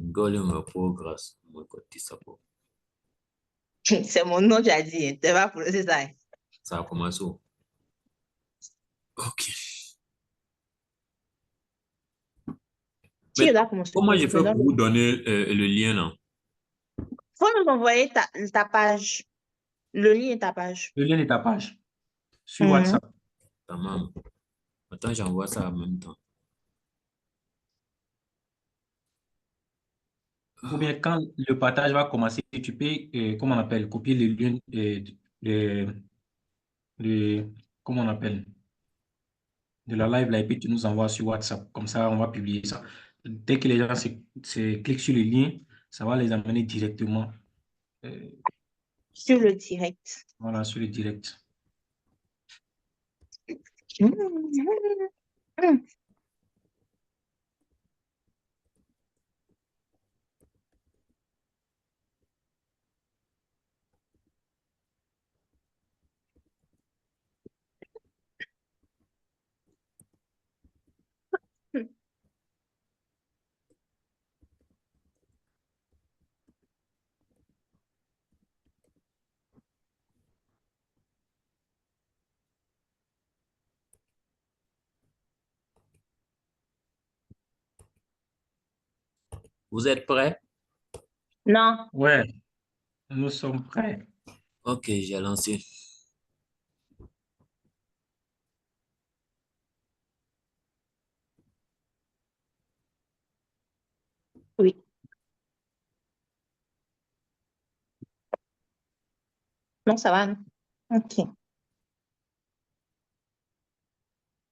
Ngoli me progresse, moi, côté ça. C'est mon nom, tu as dit. Tu vas prononcer ça. Ça a commencé où? Ok. Tu Mais es là pour comment je fais me pour donne. vous donner le lien là? Faut nous envoyer ta page. Le lien est ta page. Le lien de ta page sur Mhm. WhatsApp. Tamam. Attends, j'envoie ça en même temps. Ou bien quand le partage va commencer, tu peux, comment on appelle, copier le lien, de, comment on appelle, de la live là, et puis tu nous envoies sur WhatsApp. Comme ça, on va publier ça. Dès que les gens cliquent sur le lien, ça va les amener directement, euh, Sur le direct. voilà, sur le direct. Mhm. Vous êtes prêts? Non. Ouais, nous sommes prêts. Ok, j'ai lancé. Oui. Non, ça va. Non? Ok.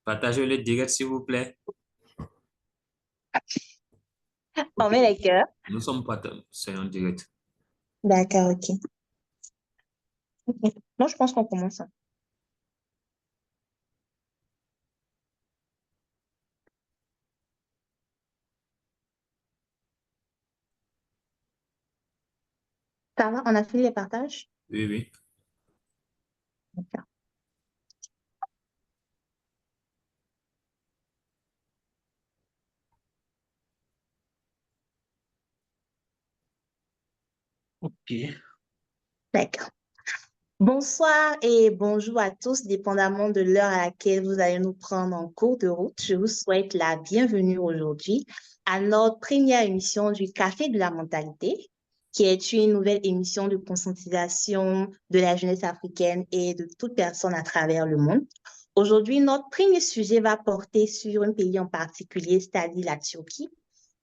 Partagez le direct, s'il vous plaît. On met les cœurs. Nous sommes pas, c'est en direct. D'accord, ok. Ok. Non, je pense qu'on commence. Ça va? On a fini les partages? Oui, oui. D'accord. Ok. D'accord. Bonsoir et bonjour à tous, dépendamment de l'heure à laquelle vous allez nous prendre en cours de route. Je vous souhaite la bienvenue aujourd'hui à notre première émission du Café de la Mentalité, qui est une nouvelle émission de conscientisation de la jeunesse africaine et de toute personne à travers le monde. Aujourd'hui, notre premier sujet va porter sur un pays en particulier, c'est-à-dire la Turquie.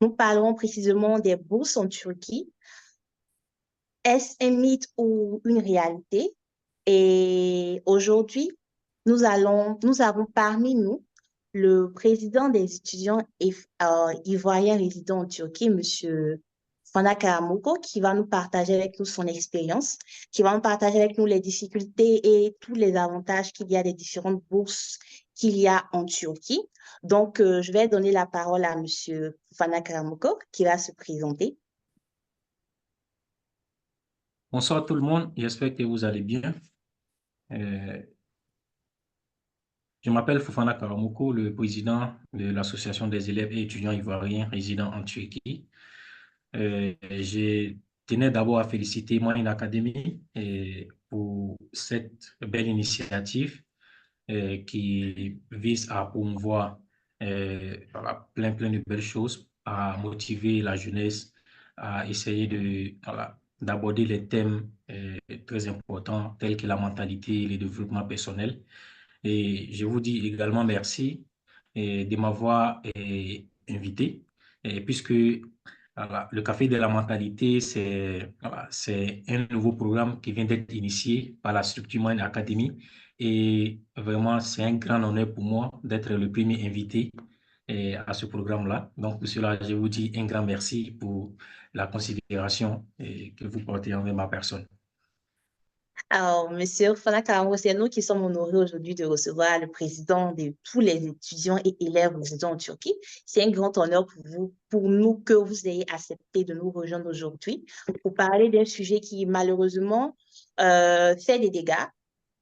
Nous parlerons précisément des bourses en Turquie. Est-ce un mythe ou une réalité? Et aujourd'hui, nous avons parmi nous le président des étudiants ivoiriens résidant en Turquie, Monsieur Fana Karamoko, qui va nous partager avec nous son expérience, qui va nous partager avec nous les difficultés et tous les avantages qu'il y a des différentes bourses qu'il y a en Turquie. Donc, je vais donner la parole à Monsieur Fana Karamoko, qui va se présenter. Bonsoir tout le monde, j'espère que vous allez bien. Euh, je m'appelle Fofana Karamoko, le président de l'Association des élèves et étudiants ivoiriens résidant en Turquie. Je tenais d'abord à féliciter Moine Academy pour cette belle initiative qui vise à promouvoir voilà, plein de belles choses, à motiver la jeunesse, à essayer voilà, d'aborder les thèmes très importants tels que la mentalité et le développement personnel. Et je vous dis également merci de m'avoir invité, puisque voilà, le Café de la Mentalité, c'est un nouveau programme qui vient d'être initié par la structure Mind Academy. Et vraiment, c'est un grand honneur pour moi d'être le premier invité à ce programme-là. Donc, pour cela, je vous dis un grand merci pour la considération que vous portez envers ma personne. Alors, Monsieur Fana Karamoko, c'est nous qui sommes honorés aujourd'hui de recevoir le président de tous les étudiants et élèves résidant en Turquie. C'est un grand honneur pour vous, pour nous, que vous ayez accepté de nous rejoindre aujourd'hui pour parler d'un sujet qui, malheureusement, fait des dégâts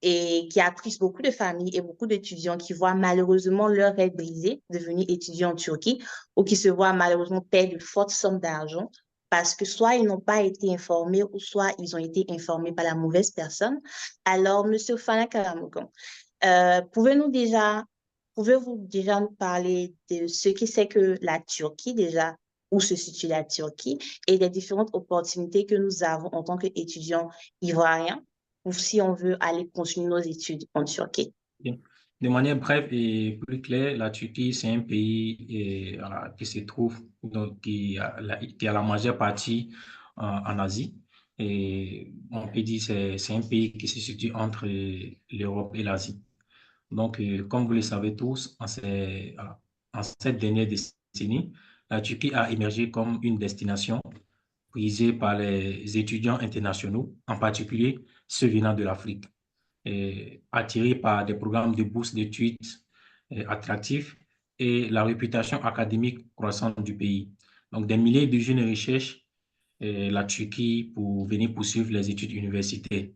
et qui attristent beaucoup de familles et beaucoup d'étudiants qui voient malheureusement leur rêve brisé, devenir étudiants en Turquie, ou qui se voient malheureusement perdre de fortes sommes d'argent parce que soit ils n'ont pas été informés ou soit ils ont été informés par la mauvaise personne. Alors, Monsieur Fana Karamoukon, pouvez-vous déjà nous parler de ce que c'est que la Turquie déjà, où se situe la Turquie et des différentes opportunités que nous avons en tant qu'étudiants ivoiriens ou si on veut aller continuer nos études en Turquie? Bien. De manière brève et plus claire, la Turquie, c'est un pays voilà, qui se trouve, donc, qui a la majeure partie en Asie. Et on peut dire que c'est un pays qui se situe entre l'Europe et l'Asie. Donc, comme vous le savez tous, voilà, en cette dernière décennie, la Turquie a émergé comme une destination prisée par les étudiants internationaux, en particulier ceux venant de l'Afrique, attirés par des programmes de bourse d'études attractifs et la réputation académique croissante du pays. Donc, des milliers de jeunes recherchent la Turquie pour venir poursuivre les études universitaires.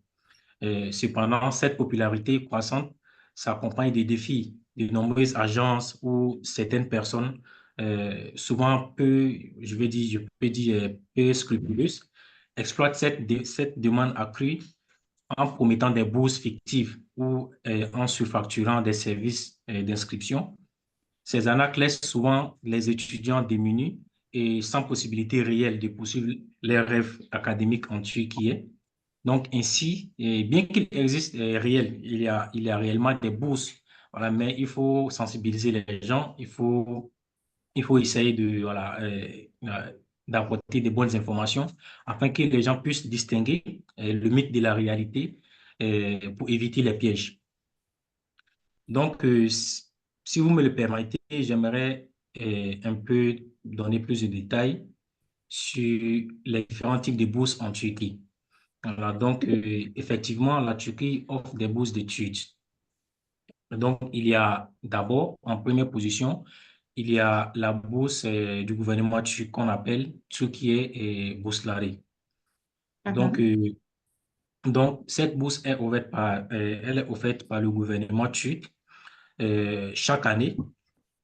Cependant, cette popularité croissante s'accompagne des défis. De nombreuses agences ou certaines personnes, souvent peu, je peux dire peu scrupuleuses, exploitent cette demande accrue en promettant des bourses fictives ou en surfacturant des services d'inscription. Ces arnaques laissent souvent les étudiants démunis et sans possibilité réelle de poursuivre leurs rêves académiques en Turquie. Donc, ainsi, bien qu'il existe il y a réellement des bourses, voilà, mais il faut sensibiliser les gens, il faut essayer voilà, d'apporter des bonnes informations afin que les gens puissent distinguer le mythe de la réalité pour éviter les pièges. Donc, si vous me le permettez, j'aimerais un peu donner plus de détails sur les différents types de bourses en Turquie. Voilà, donc, effectivement, la Turquie offre des bourses d'études. Donc, il y a d'abord, en première position, il y a la bourse du gouvernement turc qu'on appelle Türkiye Bursları. Donc, Mhm. cette bourse est offerte elle est offerte par le gouvernement turc chaque année.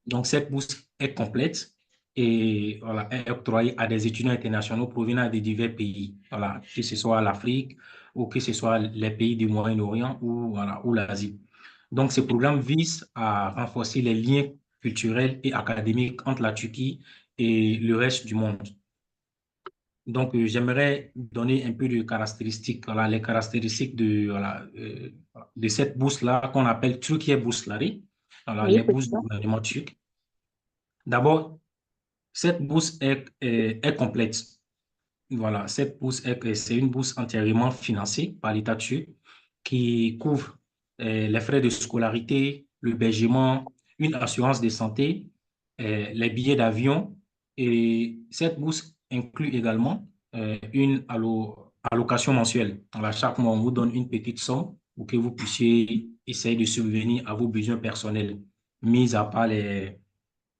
Donc, cette bourse est complète et voilà, est octroyée à des étudiants internationaux provenant de divers pays, voilà, que ce soit l'Afrique ou que ce soit les pays du Moyen-Orient ou, voilà, ou l'Asie. Donc, ce programme vise à renforcer les liens culturels et académiques entre la Turquie et le reste du monde. Donc, j'aimerais donner un peu de caractéristiques, voilà, les caractéristiques de cette bourse-là qu'on appelle Türkiye Bursları, voilà, Oui, les bourses du président. gouvernement turc. D'abord, cette bourse est complète. Voilà, cette bourse c'est une bourse entièrement financée par l'État turc qui couvre les frais de scolarité, l'hébergement, une assurance de santé, les billets d'avion. Et cette bourse inclut également une allocation mensuelle. À chaque mois, on vous donne une petite somme pour que vous puissiez essayer de subvenir à vos besoins personnels, mis à part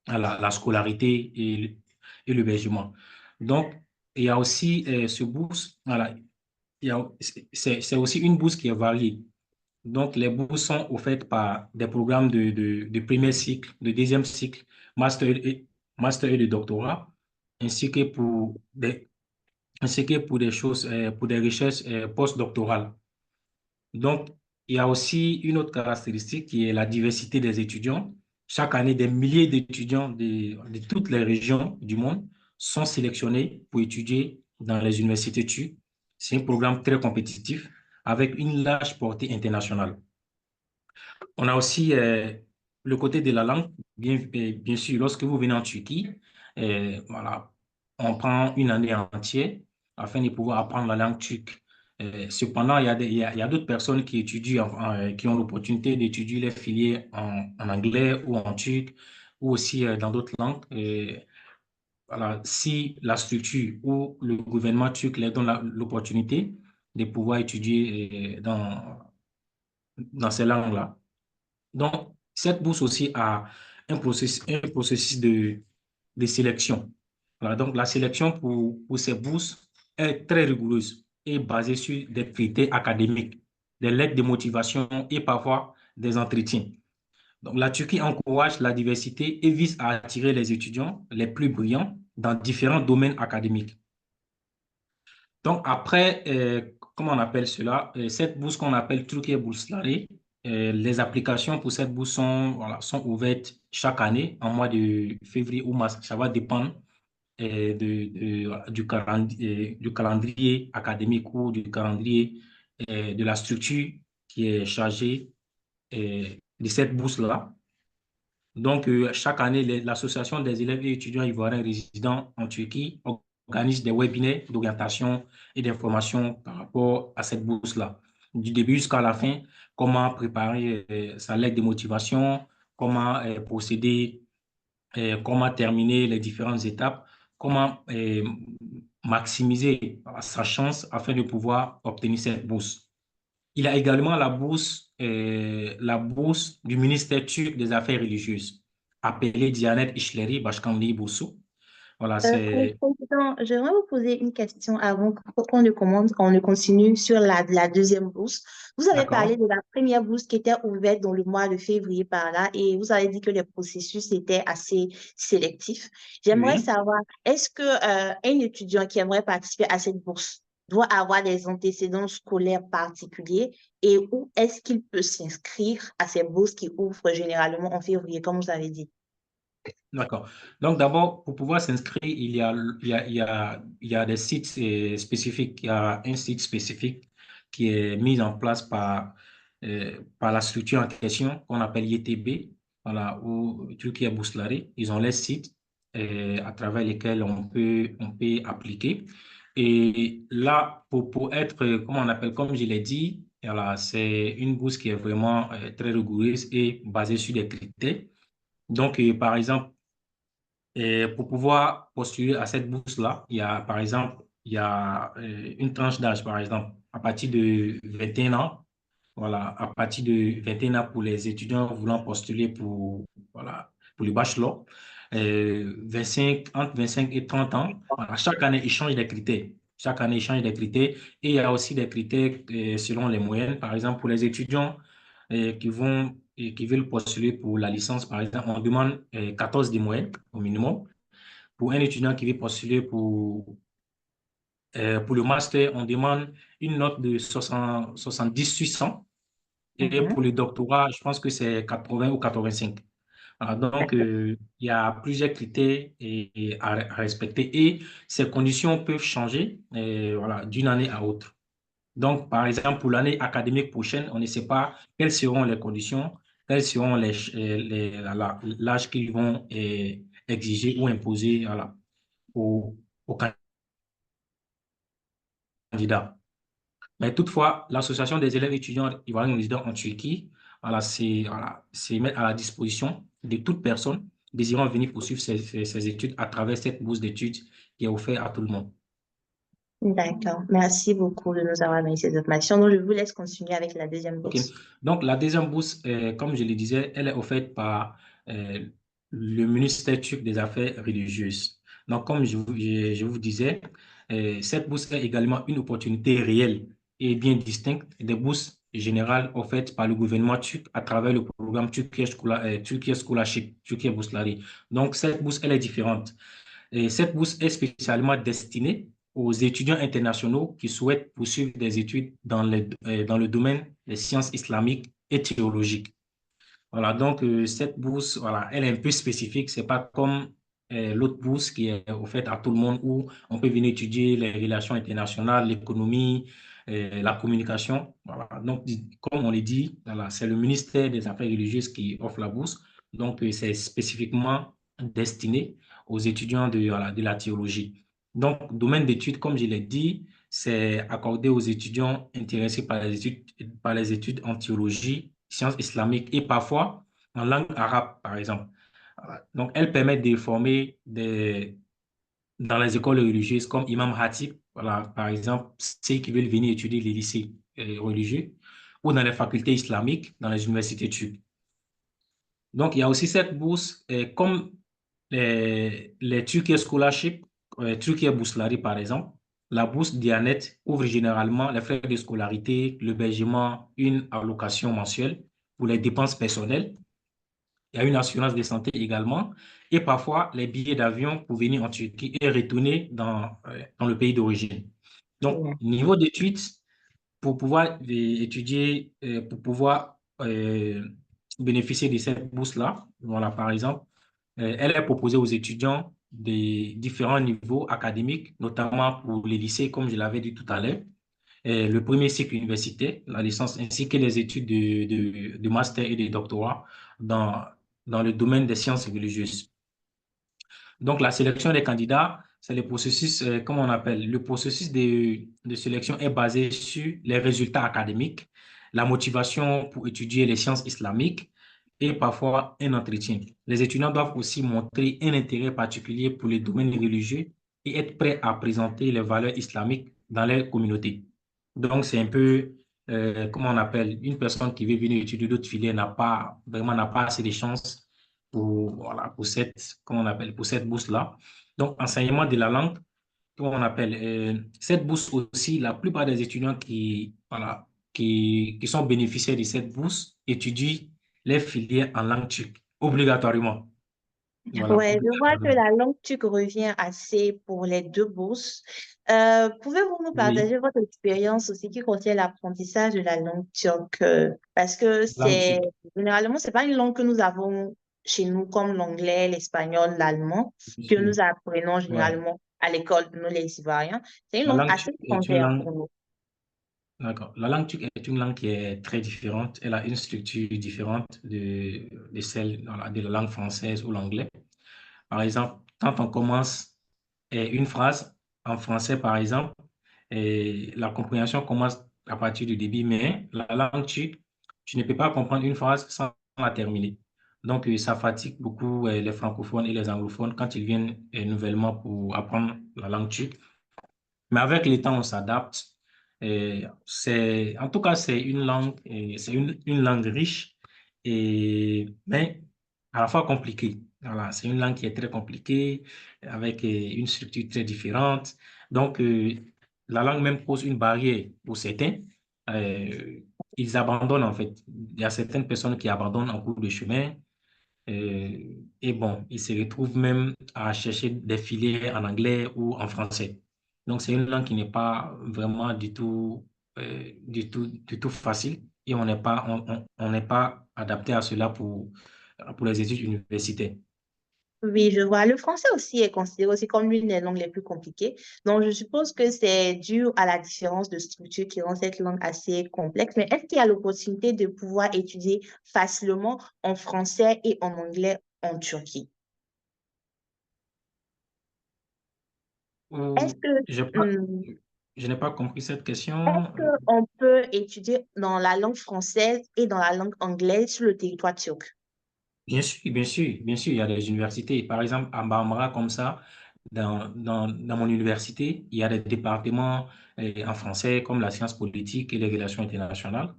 la scolarité et l'hébergement. Donc, il y a aussi ce bourse, voilà, c'est aussi une bourse qui est variée. Donc, les bourses sont offertes par des programmes de premier cycle, de deuxième cycle, master et de doctorat, ainsi que ainsi que pour des choses, pour des recherches postdoctorales. Donc, il y a aussi une autre caractéristique qui est la diversité des étudiants. Chaque année, des milliers d'étudiants de toutes les régions du monde sont sélectionnés pour étudier dans les universités turques. C'est un programme très compétitif avec une large portée internationale. On a aussi le côté de la langue. Bien sûr, lorsque vous venez en Turquie, voilà, on prend une année entière afin de pouvoir apprendre la langue turque. Cependant, il y a d'autres personnes qui étudient, qui ont l'opportunité d'étudier les filières en anglais ou en turc ou aussi dans d'autres langues. Voilà, si la structure ou le gouvernement turc leur donne l'opportunité de pouvoir étudier dans ces langues-là. Donc, cette bourse aussi a un processus de sélection. Voilà, donc, la sélection pour ces bourses est très rigoureuse et basée sur des critères académiques. des lettres de motivation et parfois des entretiens. Donc, la Turquie encourage la diversité et vise à attirer les étudiants les plus brillants dans différents domaines académiques. Donc, après, comment on appelle cela? Cette bourse qu'on appelle Türkiye Bursları, les applications pour cette bourse sont, voilà, sont ouvertes chaque année en mois de février ou mars. Ça va dépendre du calendrier académique ou du calendrier de la structure qui est chargée de cette bourse-là. Donc, chaque année, l'Association des élèves et étudiants ivoiriens résidant en Turquie organise des webinaires d'orientation et d'information par rapport à cette bourse-là. Du début jusqu'à la fin, comment préparer sa lettre de motivation, comment procéder, comment terminer les différentes étapes, comment maximiser sa chance afin de pouvoir obtenir cette bourse. Il y a également la bourse du ministère turc des Affaires religieuses, appelée Diyanet İşleri Başkanlığı Boursu. Voilà, c'est... Président, j'aimerais vous poser une question avant qu'on ne commence, on ne continue sur la deuxième bourse. Vous avez parlé D'accord? de la première bourse qui était ouverte dans le mois de février par là et vous avez dit que les processus étaient assez sélectifs. J'aimerais Oui. savoir, est-ce que un étudiant qui aimerait participer à cette bourse doit avoir des antécédents scolaires particuliers et où est-ce qu'il peut s'inscrire à ces bourses qui ouvrent généralement en février, comme vous avez dit? D'accord. Donc, d'abord, pour pouvoir s'inscrire, il y a des sites spécifiques. Il y a un site spécifique qui est mis en place par la structure en question qu'on appelle YTB, voilà, ou Türkiye Bursları. Ils ont les sites à travers lesquels on peut appliquer. Et là, pour être, comment on appelle, comme je l'ai dit, voilà, c'est une bourse qui est vraiment très rigoureuse et basée sur des critères. Donc, par exemple, et pour pouvoir postuler à cette bourse-là, il y a, par exemple, il y a une tranche d'âge, par exemple, à partir de 21 ans. Voilà, à partir de 21 ans pour les étudiants voulant postuler voilà, pour le bachelor. 25, entre 25 et 30 ans. Voilà, chaque année, ils changent des critères. Chaque année, ils changent des critères. Et il y a aussi des critères selon les moyennes. Par exemple, pour les étudiants qui veulent postuler pour la licence, par exemple, on demande 14 de moyenne au minimum. Pour un étudiant qui veut postuler pour le master, on demande une note de 70 800. Et Mhm. pour le doctorat, je pense que c'est 80 ou 85. Voilà, donc, il y a plusieurs critères à respecter et ces conditions peuvent changer voilà, d'une année à autre. Donc, par exemple, pour l'année académique prochaine, on ne sait pas quelles seront les conditions, quels seront l'âge qu'ils vont exiger ou imposer voilà, aux candidats. Mais toutefois, l'Association des élèves étudiants ivoiriens résidant en Turquie, c'est mettre à la disposition de toute personne désirant venir poursuivre ses études à travers cette bourse d'études qui est offerte à tout le monde. D'accord. Merci beaucoup de nous avoir donné ces informations. Donc, je vous laisse continuer avec la deuxième OK. bourse. Donc, la deuxième bourse, comme je le disais, elle est offerte par euh, le ministère turc des Affaires religieuses. Donc, comme je vous disais, cette bourse est également une opportunité réelle et bien distincte des bourses générales offertes par le gouvernement turc à travers le programme Turkiye Scholarship, Turkiye Bursları. Donc, cette bourse, elle est différente. Et cette bourse est spécialement destinée aux étudiants internationaux qui souhaitent poursuivre des études dans le domaine des sciences islamiques et théologiques. Voilà, donc cette bourse, voilà, elle est un peu spécifique. C'est pas comme l'autre bourse qui est offerte à tout le monde où on peut venir étudier les relations internationales, l'économie, la communication. Voilà. Donc, comme on l'a dit, voilà, c'est le ministère des Affaires religieuses qui offre la bourse. Donc, c'est spécifiquement destiné aux étudiants voilà, de la théologie. Donc, domaine d'études, comme je l'ai dit, c'est accordé aux étudiants intéressés par les études en théologie, sciences islamiques et parfois en langue arabe, par exemple. Voilà. Donc, elle permet de former dans les écoles religieuses comme Imam Hatib, voilà, par exemple, ceux qui veulent venir étudier les lycées religieux ou dans les facultés islamiques, dans les universités turques. Donc, il y a aussi cette bourse, comme les Turkiye Scholarship, Turkiye Bursları, par exemple. La bourse Dianet couvre généralement les frais de scolarité, l'hébergement, une allocation mensuelle pour les dépenses personnelles. Il y a une assurance de santé également et parfois les billets d'avion pour venir en Turquie et retourner dans le pays d'origine. Donc, Ouais. niveau d'études, pour pouvoir étudier, pour pouvoir bénéficier de cette bourse-là, voilà, par exemple, elle est proposée aux étudiants des différents niveaux académiques, notamment pour les lycées, comme je l'avais dit tout à l'heure, le premier cycle universitaire, la licence, ainsi que les études de master et de doctorat dans, dans le domaine des sciences religieuses. Donc, la sélection des candidats, c'est le processus, comment on appelle, le processus de sélection est basé sur les résultats académiques, la motivation pour étudier les sciences islamiques et parfois un entretien. Les étudiants doivent aussi montrer un intérêt particulier pour les domaines religieux et être prêts à présenter les valeurs islamiques dans leur communauté. Donc, c'est un peu, comment on appelle, une personne qui veut venir étudier d'autres filières n'a pas assez de chances voilà, pour comment on appelle, pour cette bourse-là. Donc, enseignement de la langue, comment on appelle, cette bourse aussi, la plupart des étudiants voilà, qui sont bénéficiaires de cette bourse étudient les filières en langue turque, obligatoirement. Voilà, Ouais, je vois que obligatoirement. la langue turque revient assez pour les deux bourses. Pouvez-vous nous Oui, partager votre expérience aussi qui concerne l'apprentissage de la langue turque? Parce que langue turque. généralement, c'est pas une langue que nous avons chez nous comme l'anglais, l'espagnol, l'allemand, Bien que sûr. nous apprenons Ouais. généralement à l'école, nous les Ivoiriens. C'est une La langue langue assez turque est une étrangère langue pour nous. D'accord. La langue turque est une langue qui est très différente. Elle a une structure différente de celle de la langue française ou l'anglais. Par exemple, quand on commence une phrase en français, par exemple, la compréhension commence à partir du début, mais la langue turque, tu ne peux pas comprendre une phrase sans la terminer. Donc, ça fatigue beaucoup les francophones et les anglophones quand ils viennent nouvellement pour apprendre la langue turque. Mais avec le temps, on s'adapte. En tout cas, c'est une langue, c'est une langue riche, mais à la fois compliquée. Voilà, c'est une langue qui est très compliquée, avec une structure très différente. Donc, la langue même pose une barrière pour certains. Euh, Ils abandonnent en fait. Il y a certaines personnes qui abandonnent en cours de chemin. Et bon, ils se retrouvent même à chercher des filières en anglais ou en français. Donc, c'est une langue qui n'est pas vraiment du tout facile et on n'est pas adapté à cela pour les études universitaires. Oui, je vois. Le français aussi est considéré aussi comme l'une des langues les plus compliquées. Donc, je suppose que c'est dû à la différence de structure qui rend cette langue assez complexe. Mais est-ce qu'il y a l'opportunité de pouvoir étudier facilement en français et en anglais en Turquie? Est-ce Ou- que, j'ai pas- hum, je n'ai pas compris cette est-ce question. qu'on peut étudier dans la langue française et dans la langue anglaise sur le territoire turc? Bien sûr, bien sûr, bien sûr, il y a des universités. Par exemple, à Marmara, comme ça, dans mon université, il y a des départements en français comme la science politique et les relations internationales.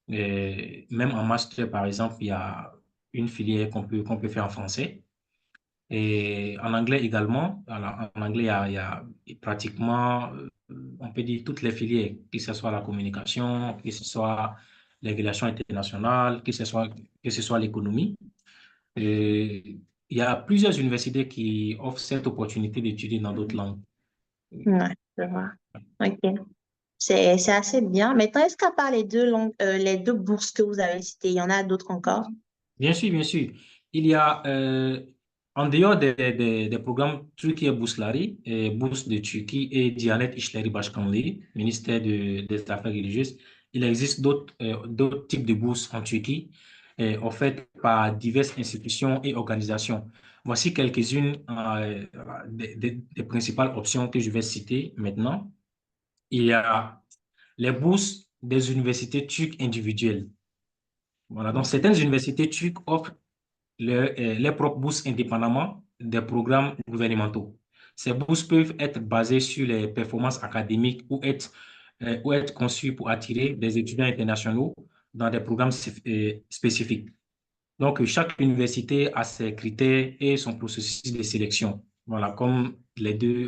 Et même en master, par exemple, il y a une filière qu'on peut faire en français. Et en anglais également. Alors, en anglais, il y a pratiquement, on peut dire, toutes les filières, que ce soit la communication, que ce soit les relations internationales, que ce soit l'économie. Et il y a plusieurs universités qui offrent cette opportunité d'étudier dans d'autres langues. Ouais, je vois. OK. C'est assez bien. Maintenant, est-ce qu'à part les deux langues, les deux bourses que vous avez citées, il y en a d'autres encore? Bien sûr, bien sûr. Il y a, en dehors des programmes Türkiye Bursları, Bourse de Turquie et Diyanet İşleri Başkanlığı, ministère des Affaires religieuses, il existe d'autres types de bourses en Turquie offertes par diverses institutions et organisations. Voici quelques-unes des principales options que je vais citer maintenant. Il y a les bourses des universités turques individuelles. Voilà, donc certaines universités turques offrent leurs propres bourses indépendamment des programmes gouvernementaux. Ces bourses peuvent être basées sur les performances académiques ou être conçues pour attirer des étudiants internationaux dans des programmes spécifiques. Donc, chaque université a ses critères et son processus de sélection. Voilà, comme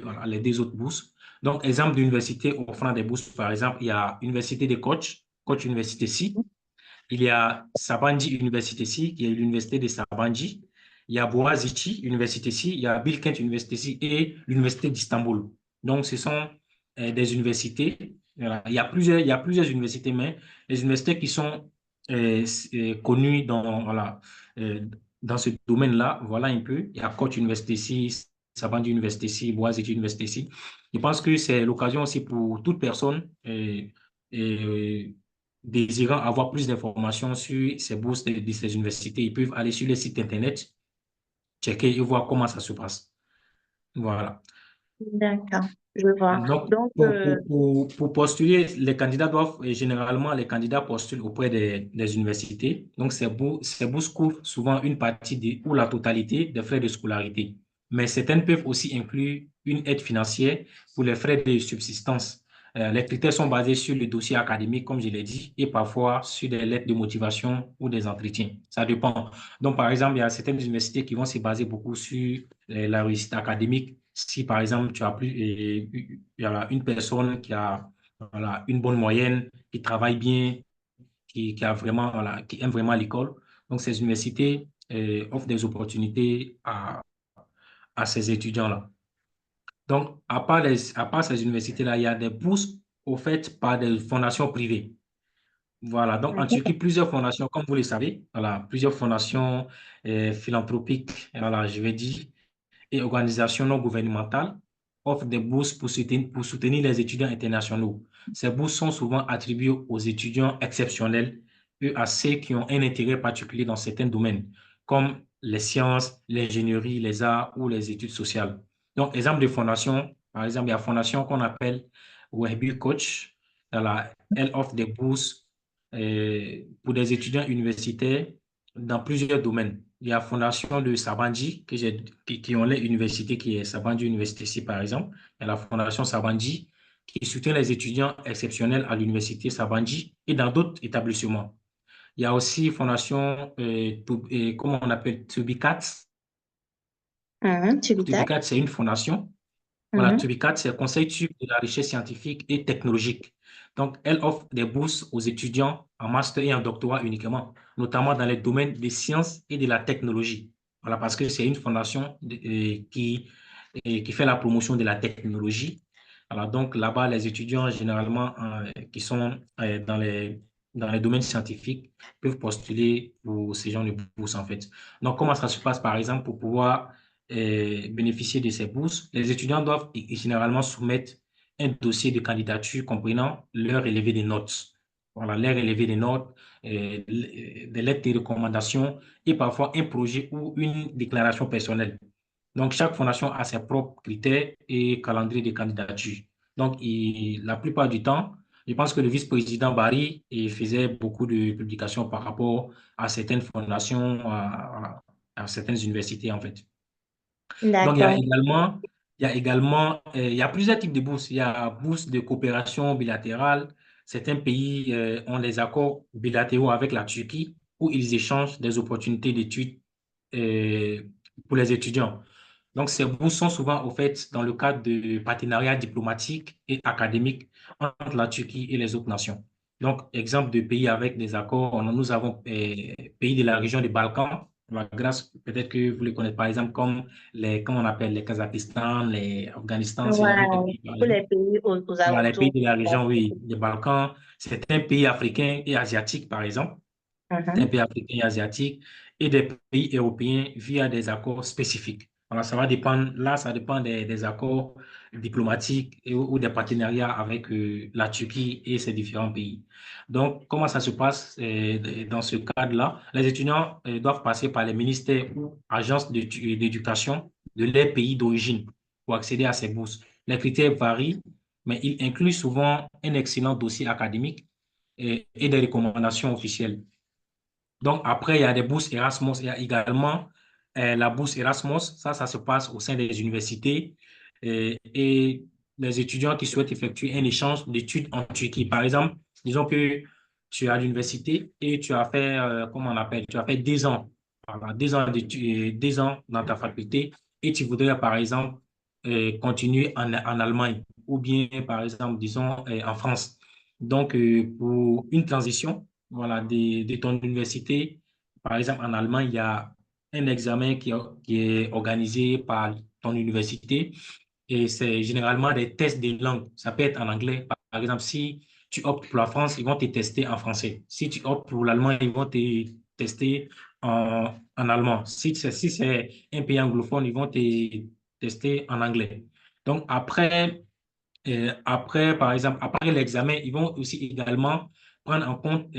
voilà, les deux autres bourses. Donc, exemple d'université offrant des bourses, par exemple, il y a Université de Coach, Coach Université C. Il y a Sabanji Université C, qui est l'université de Sabanji. Il y a Boğaziçi Université C, il y a Bilkent Université C et l'Université d'Istanbul. Donc, ce sont des universités. Voilà. Il y a plusieurs universités, mais les universités qui sont connues dans, voilà, euh, dans ce domaine-là, voilà un peu. Il y a Koç Université C, Sabancı Université C, Boğaziçi Université C. Je pense que c'est l'occasion aussi pour toute personne désirant avoir plus d'informations sur ces bourses de ces universités. Ils peuvent aller sur les sites Internet, checker et voir comment ça se passe. Voilà. D'accord, je vois. Donc, Donc, pour postuler, les candidats doivent, et généralement, les candidats postulent auprès des universités. Donc, ces bourses couvrent souvent une partie ou la totalité des frais de scolarité. Mais certaines peuvent aussi inclure une aide financière pour les frais de subsistance. Les critères sont basés sur le dossier académique, comme je l'ai dit, et parfois sur des lettres de motivation ou des entretiens. Ça dépend. Donc, par exemple, il y a certaines universités qui vont se baser beaucoup sur la réussite académique. Si, par exemple, tu as plus, il y a une personne qui a voilà, une bonne moyenne, qui travaille bien, qui a vraiment, voilà, qui aime vraiment l'école, donc ces universités offrent des opportunités à ces étudiants-là. Donc, à part ces universités-là, il y a des bourses offertes par des fondations privées. Voilà, donc en Turquie, plusieurs fondations, comme vous le savez, voilà, plusieurs fondations philanthropiques, voilà, je vais dire, et organisations non gouvernementales offrent des bourses pour soutenir les étudiants internationaux. Ces bourses sont souvent attribuées aux étudiants exceptionnels et à ceux qui ont un intérêt particulier dans certains domaines, comme les sciences, l'ingénierie, les arts ou les études sociales. Donc, exemple de fondation, par exemple, il y a une fondation qu'on appelle Wehbi Coach. Elle offre des bourses pour des étudiants universitaires dans plusieurs domaines. Il y a la fondation de Sabanji, qui ont l'université qui est Sabanji Université ici, par exemple. Il y a la fondation Sabanji qui soutient les étudiants exceptionnels à l'université Sabanji et dans d'autres établissements. Il y a aussi fondation, comment on appelle, Tubicat. Tubicat. Tubicat, c'est une fondation. Voilà, Tubicat, c'est le Conseil turc de la recherche scientifique et technologique. Donc, elle offre des bourses aux étudiants en master et en doctorat uniquement, notamment dans les domaines des sciences et de la technologie. Voilà, parce que c'est une fondation qui fait la promotion de la technologie. Alors, donc, là-bas, les étudiants, généralement, qui sont dans les domaines scientifiques, peuvent postuler pour ces genres de bourses, en fait. Donc, comment ça se passe, par exemple, pour pouvoir bénéficier de ces bourses? Les étudiants doivent généralement soumettre un dossier de candidature comprenant leur relevé des notes. Voilà, leur relevé des notes, des lettres de recommandation et parfois un projet ou une déclaration personnelle. Donc, chaque fondation a ses propres critères et calendrier de candidature. Donc, la plupart du temps, je pense que le vice-président Barry faisait beaucoup de publications par rapport à certaines fondations, à certaines universités, en fait. Donc, D'accord. il y a plusieurs types de bourses. Il y a bourses de coopération bilatérale. Certains pays ont des accords bilatéraux avec la Turquie où ils échangent des opportunités d'études euh, pour les étudiants. Donc, ces bourses sont souvent offertes dans le cadre de partenariats diplomatiques et académiques entre la Turquie et les autres nations. Donc, exemple de pays avec des accords, nous avons pays de la région des Balkans, la Grèce, peut-être que vous les connaissez par exemple comme comment on appelle les Kazakhstan, les Afghanistan, ce genre de Ouais, pays par tous exemple. les pays aux Voilà, les pays alentours. de la région, oui, des Balkans, certains pays africains et asiatiques par exemple, certains Mhm. pays africains et asiatiques et des pays européens via des accords spécifiques. Voilà, ça va dépendre, là, ça dépend des accords diplomatiques ou des partenariats avec la Turquie et ses différents pays. Donc, comment ça se passe dans ce cadre-là? Les étudiants doivent passer par les ministères ou agences d'éducation de leur pays d'origine pour accéder à ces bourses. Les critères varient, mais ils incluent souvent un excellent dossier académique et des recommandations officielles. Donc, après, il y a des bourses Erasmus. Il y a également la bourse Erasmus. Ça se passe au sein des universités et les étudiants qui souhaitent effectuer un échange d'études en Turquie. Par exemple, disons que tu es à l'université et tu as fait, comment on appelle, tu as fait 2 ans, voilà, 2 ans d'études, 2 ans dans ta faculté et tu voudrais, par exemple, continuer en Allemagne ou bien, par exemple, disons, en France. Donc, pour une transition, voilà, de ton université, par exemple, en Allemagne, il y a un examen qui est organisé par ton université et c'est généralement des tests de langue. Ça peut être en anglais. Par exemple, si tu optes pour la France, ils vont te tester en français. Si tu optes pour l'Allemagne, ils vont te tester en allemand. Si c'est un pays anglophone, ils vont te tester en anglais. Donc, après, par exemple, après l'examen, ils vont aussi également prendre en compte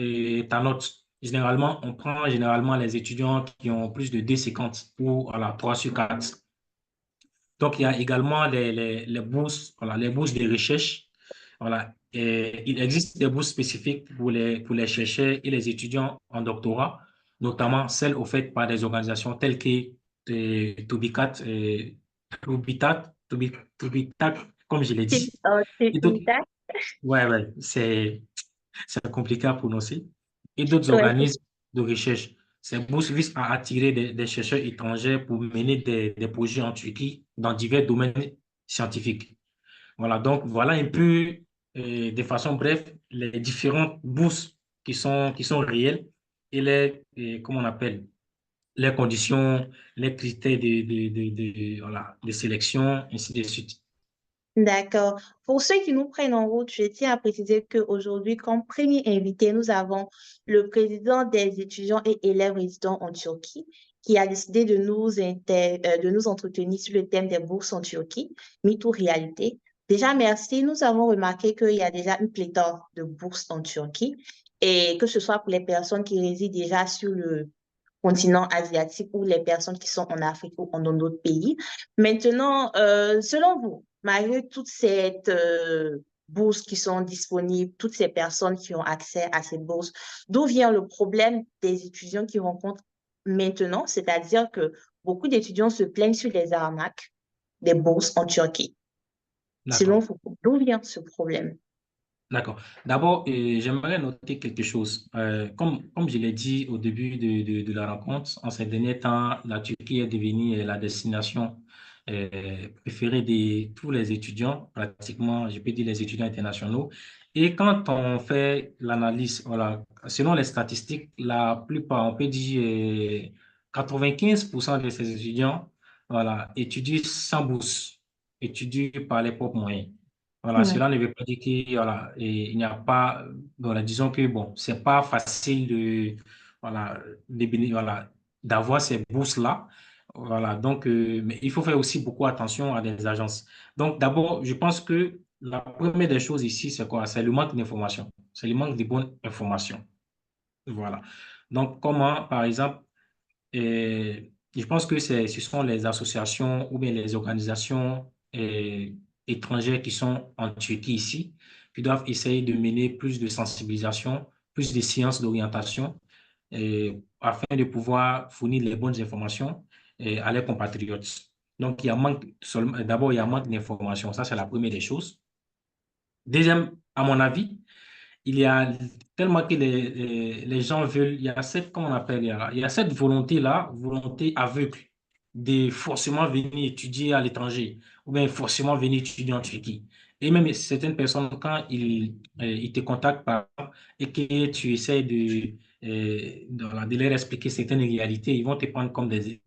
ta note. Généralement, on prend généralement les étudiants qui ont plus de 2,50 ou voilà, 3 sur 4. Donc, il y a également les bourses, voilà, les bourses de recherche. Voilà. Et il existe des bourses spécifiques pour les chercheurs et les étudiants en doctorat, notamment celles offertes par des organisations telles que Tobicat, Tobitat, comme je l'ai dit. Et d'autres, ouais, c'est compliqué à prononcer. Et d'autres Ouais. organismes de recherche. Ces bourses visent à attirer des chercheurs étrangers pour mener des projets en Turquie dans divers domaines scientifiques. Voilà, donc voilà un peu, de façon bref, les différentes bourses qui sont réelles et comment on appelle, les conditions, les critères voilà, de sélection, ainsi de suite. D'accord. Pour ceux qui nous prennent en route, je tiens à préciser qu'aujourd'hui, comme premier invité, nous avons le président des étudiants et élèves résidents en Turquie qui a décidé de nous entretenir sur le thème des bourses en Turquie, mythe ou réalité. Déjà, merci. Nous avons remarqué qu'il y a déjà une pléthore de bourses en Turquie et que ce soit pour les personnes qui résident déjà sur le continent asiatique ou les personnes qui sont en Afrique ou dans d'autres pays. Maintenant, selon vous, malgré toutes ces bourses qui sont disponibles, toutes ces personnes qui ont accès à ces bourses, d'où vient le problème des étudiants qui rencontrent maintenant? C'est-à-dire que beaucoup d'étudiants se plaignent sur les arnaques des bourses en Turquie. Selon D'accord. vous, d'où vient ce problème? D'accord. D'abord, j'aimerais noter quelque chose. Comme je l'ai dit au début de la rencontre, en ces derniers temps, la Turquie est devenue la destination préférée de tous les étudiants, pratiquement, je peux dire les étudiants internationaux. Et quand on fait l'analyse, voilà, selon les statistiques, la plupart, on peut dire 95% de ces étudiants, voilà, étudient sans bourse, étudient par les propres moyens. Voilà, Ouais. cela ne veut pas dire qu'il voilà, et il n'y a pas, voilà, disons que bon, c'est pas facile voilà, voilà, d'avoir ces bourses-là. Voilà, donc, mais il faut faire aussi beaucoup attention à des agences. Donc, d'abord, je pense que la première des choses ici, c'est quoi? C'est le manque d'information. C'est le manque de bonnes informations. Voilà. Donc, comment, par exemple, je pense que ce sont les associations ou bien les organisations étrangères qui sont en Turquie ici, qui doivent essayer de mener plus de sensibilisation, plus de séances d'orientation, afin de pouvoir fournir les bonnes informations à leurs compatriotes. Donc, d'abord, il y a un manque d'information. Ça, c'est la première des choses. Deuxième, à mon avis, il y a tellement que les gens veulent, il y a cette, comment on appelle, il y a cette volonté-là, volonté aveugle de forcément venir étudier à l'étranger ou bien forcément venir étudier en Turquie. Et même certaines personnes, quand ils te contactent par exemple, et que tu essaies voilà, de leur expliquer certaines réalités, ils vont te prendre comme des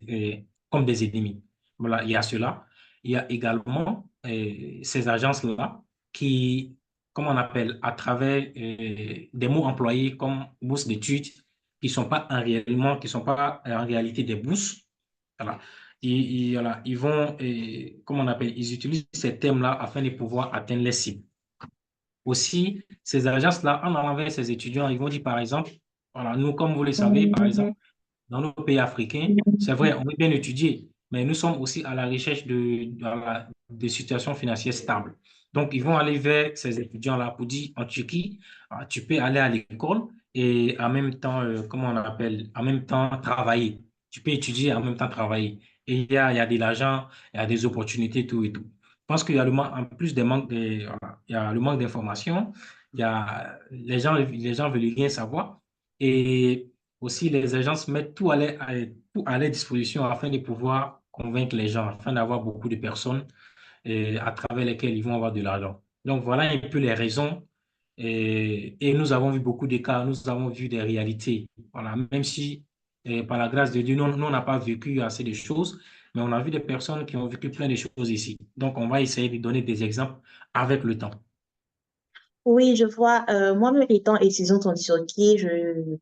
ennemis. Voilà, il y a cela. Il y a également ces agences-là qui comment on appelle, à travers des mots employés comme bourse d'études, qui sont pas en réalité des bourses. Voilà. Voilà, ils vont, comment on appelle, ils utilisent ces thèmes-là afin de pouvoir atteindre les cibles. Aussi, ces agences-là, en allant vers ces étudiants, ils vont dire, par exemple, voilà, nous, comme vous le savez, par exemple, dans nos pays africains, c'est vrai, on est bien étudié, mais nous sommes aussi à la recherche de situations financières stables. Donc, ils vont aller vers ces étudiants-là pour dire, en Turquie, tu peux aller à l'école et en même temps, comment on appelle, en même temps travailler. Tu peux étudier et en même temps travailler. Et il y a de l'argent, il y a des opportunités, tout et tout. Je pense qu'il y a en plus des manques voilà, il y a le manque d'information, il y a, les gens veulent rien savoir. Et aussi, les agences mettent tout à leur disposition afin de pouvoir convaincre les gens, afin d'avoir beaucoup de personnes à travers lesquels ils vont avoir de l'argent. Donc, voilà un peu les raisons. Et nous avons vu beaucoup de cas, nous avons vu des réalités. Voilà, même si, par la grâce de Dieu, nous, on n'a pas vécu assez de choses, mais on a vu des personnes qui ont vécu plein de choses ici. Donc, on va essayer de donner des exemples avec le temps. Oui, je vois. Moi-même étant étudiante en Turquie, je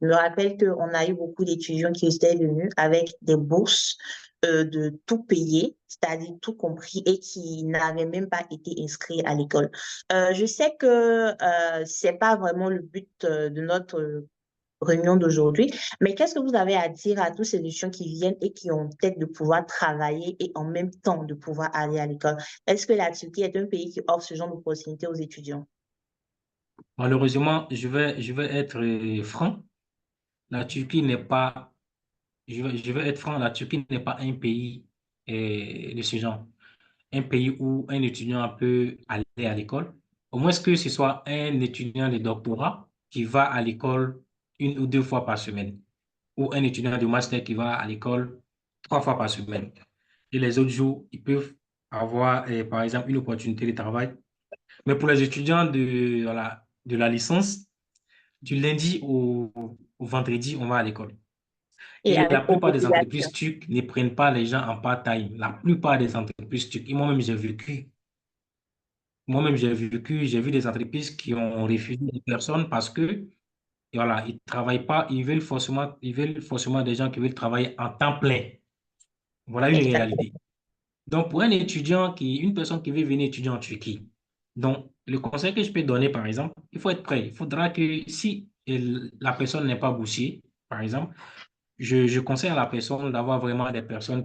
me rappelle qu'on a eu beaucoup d'étudiants qui étaient venus avec des bourses de tout payer, c'est-à-dire tout compris, et qui n'avaient même pas été inscrits à l'école. Je sais que c'est pas vraiment le but de notre réunion d'aujourd'hui, mais qu'est-ce que vous avez à dire à tous ces étudiants qui viennent et qui ont peut-être de pouvoir travailler et en même temps de pouvoir aller à l'école? Est-ce que la Turquie est un pays qui offre ce genre d'opportunité aux étudiants? Malheureusement, je vais être franc. La Turquie n'est pas, je vais être franc, la Turquie n'est pas un pays de ce genre. Un pays où un étudiant peut aller à l'école. Au moins que ce soit un étudiant de doctorat qui va à l'école 1 ou 2 fois par semaine, ou un étudiant de master qui va à l'école 3 fois par semaine. Et les autres jours, ils peuvent avoir, par exemple, une opportunité de travail. Mais pour les étudiants voilà, de la licence, du lundi au vendredi, on va à l'école. Et Et la avec plupart des obligation. entreprises turques ne prennent pas les gens en part-time. La plupart des entreprises turques. Et moi-même, j'ai vu des entreprises qui ont refusé des personnes parce que, voilà, ils travaillent pas, ils veulent forcément des gens qui veulent travailler en temps plein. Voilà une Exactement. réalité. Donc, pour une personne qui veut venir étudier en Turquie, donc, le conseil que je peux donner, par exemple, il faut être prêt. Il faudra que si la personne n'est pas boursier, par exemple, je conseille à la personne d'avoir vraiment des personnes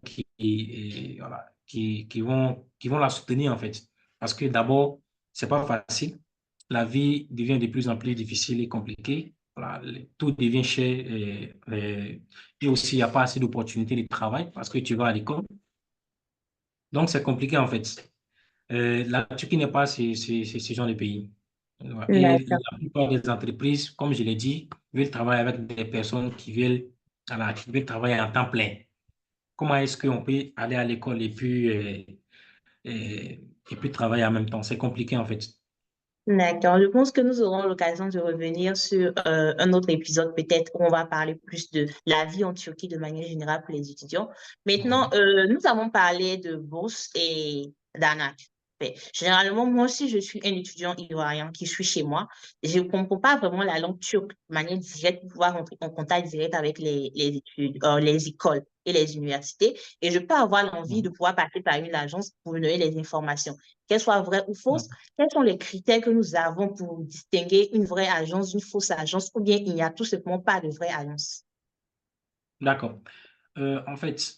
voilà, qui vont la soutenir, en fait. Parce que d'abord, c'est pas facile. La vie devient de plus en plus difficile et compliquée. Voilà, tout devient cher et aussi, il n'y a pas assez d'opportunités de travail parce que tu vas à l'école. Donc, c'est compliqué, en fait. La Turquie n'est pas ce genre de pays. Ouais. Et D'accord. la plupart des entreprises, comme je l'ai dit, veulent travailler avec des personnes voilà, qui veulent travailler en temps plein. Comment est-ce qu'on peut aller à l'école et puis travailler en même temps? C'est compliqué en fait. D'accord. Je pense que nous aurons l'occasion de revenir sur un autre épisode, peut-être, où on va parler plus de la vie en Turquie de manière générale pour les étudiants. Maintenant, Mhm. nous avons parlé de bourse et d'arnaque. Généralement, moi aussi, je suis un étudiant ivoirien qui suis chez moi. Je ne comprends pas vraiment la langue turque de manière directe pour pouvoir rentrer en contact direct avec les études, les écoles et les universités. Et je peux avoir l'envie de Mhm. pouvoir passer par une agence pour me donner les informations, qu'elles soient vraies ou fausses. Mhm. Quels sont les critères que nous avons pour distinguer une vraie agence d'une fausse agence ou bien il n'y a tout simplement pas de vraie agence? D'accord. En fait,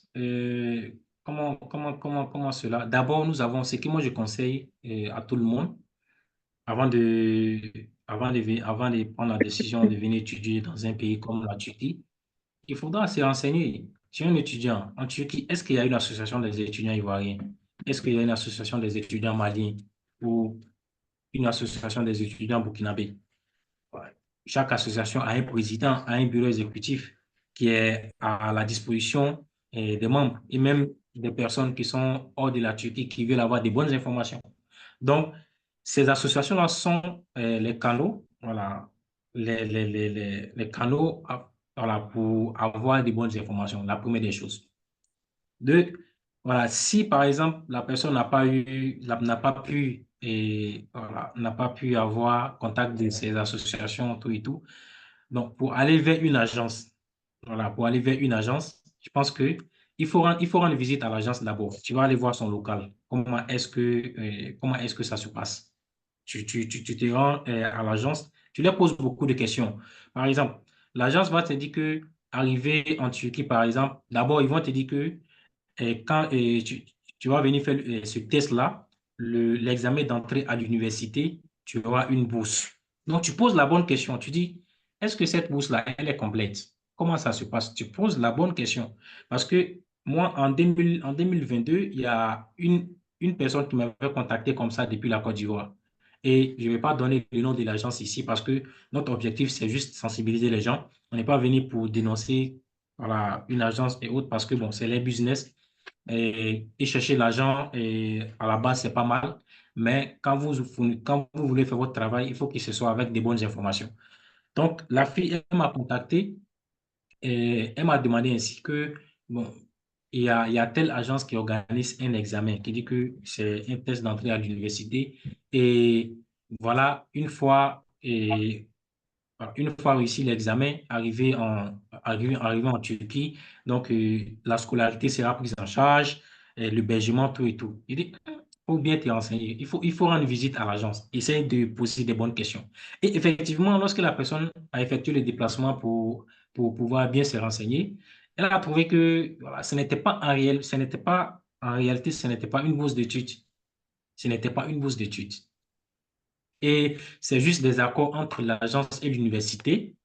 comment cela? D'abord, nous avons ce que moi je conseille à tout le monde avant de prendre la décision de venir étudier dans un pays comme la Turquie. Il faudra se renseigner. Si un étudiant en Turquie, est-ce qu'il y a une association des étudiants ivoiriens? Est-ce qu'il y a une association des étudiants maliens ou une association des étudiants burkinabés? Ouais. Chaque association a un président, a un bureau exécutif qui est à la disposition des membres et même des personnes qui sont hors de la Turquie qui veulent avoir des bonnes informations. Donc, ces associations-là sont les canaux, voilà, les canaux voilà, pour avoir des bonnes informations, la première des choses. Deux, voilà, si par exemple la personne n'a pas pu, voilà, n'a pas pu avoir contact de ces associations, tout et tout, donc pour aller vers une agence, voilà, pour aller vers une agence, je pense que il faut rendre visite à l'agence d'abord. Tu vas aller voir son local. Comment est-ce que ça se passe? Tu te rends à l'agence, tu leur poses beaucoup de questions. Par exemple, l'agence va te dire que, arrivé en Turquie, par exemple, d'abord, ils vont te dire que quand tu vas venir faire ce test-là, l'examen d'entrée à l'université, tu auras une bourse. Donc, tu poses la bonne question. Tu dis, est-ce que cette bourse-là, elle est complète? Comment ça se passe? Tu poses la bonne question. Parce que moi, en 2022, il y a une personne qui m'avait contacté comme ça depuis la Côte d'Ivoire. Et je ne vais pas donner le nom de l'agence ici parce que notre objectif, c'est juste sensibiliser les gens. On n'est pas venu pour dénoncer voilà, une agence et autres parce que bon, c'est les business. et chercher l'argent, et à la base, c'est pas mal. Mais quand vous voulez faire votre travail, il faut que ce soit avec des bonnes informations. Donc, la fille, elle m'a contacté et elle m'a demandé ainsi que, bon, il y a telle agence qui organise un examen, qui dit que c'est un test d'entrée à l'université. Et voilà, une fois réussi l'examen, arrivé en Turquie, donc la scolarité sera prise en charge, l'hébergement, tout et tout. Il dit, faut bien te renseigner. Il faut rendre visite à l'agence. Essaye de poser des bonnes questions. Et effectivement, lorsque la personne a effectué le déplacement pour pouvoir bien se renseigner, elle a trouvé que voilà, en réalité, ce n'était pas une bourse d'études. Ce n'était pas une bourse d'études. Et c'est juste des accords entre l'agence et l'université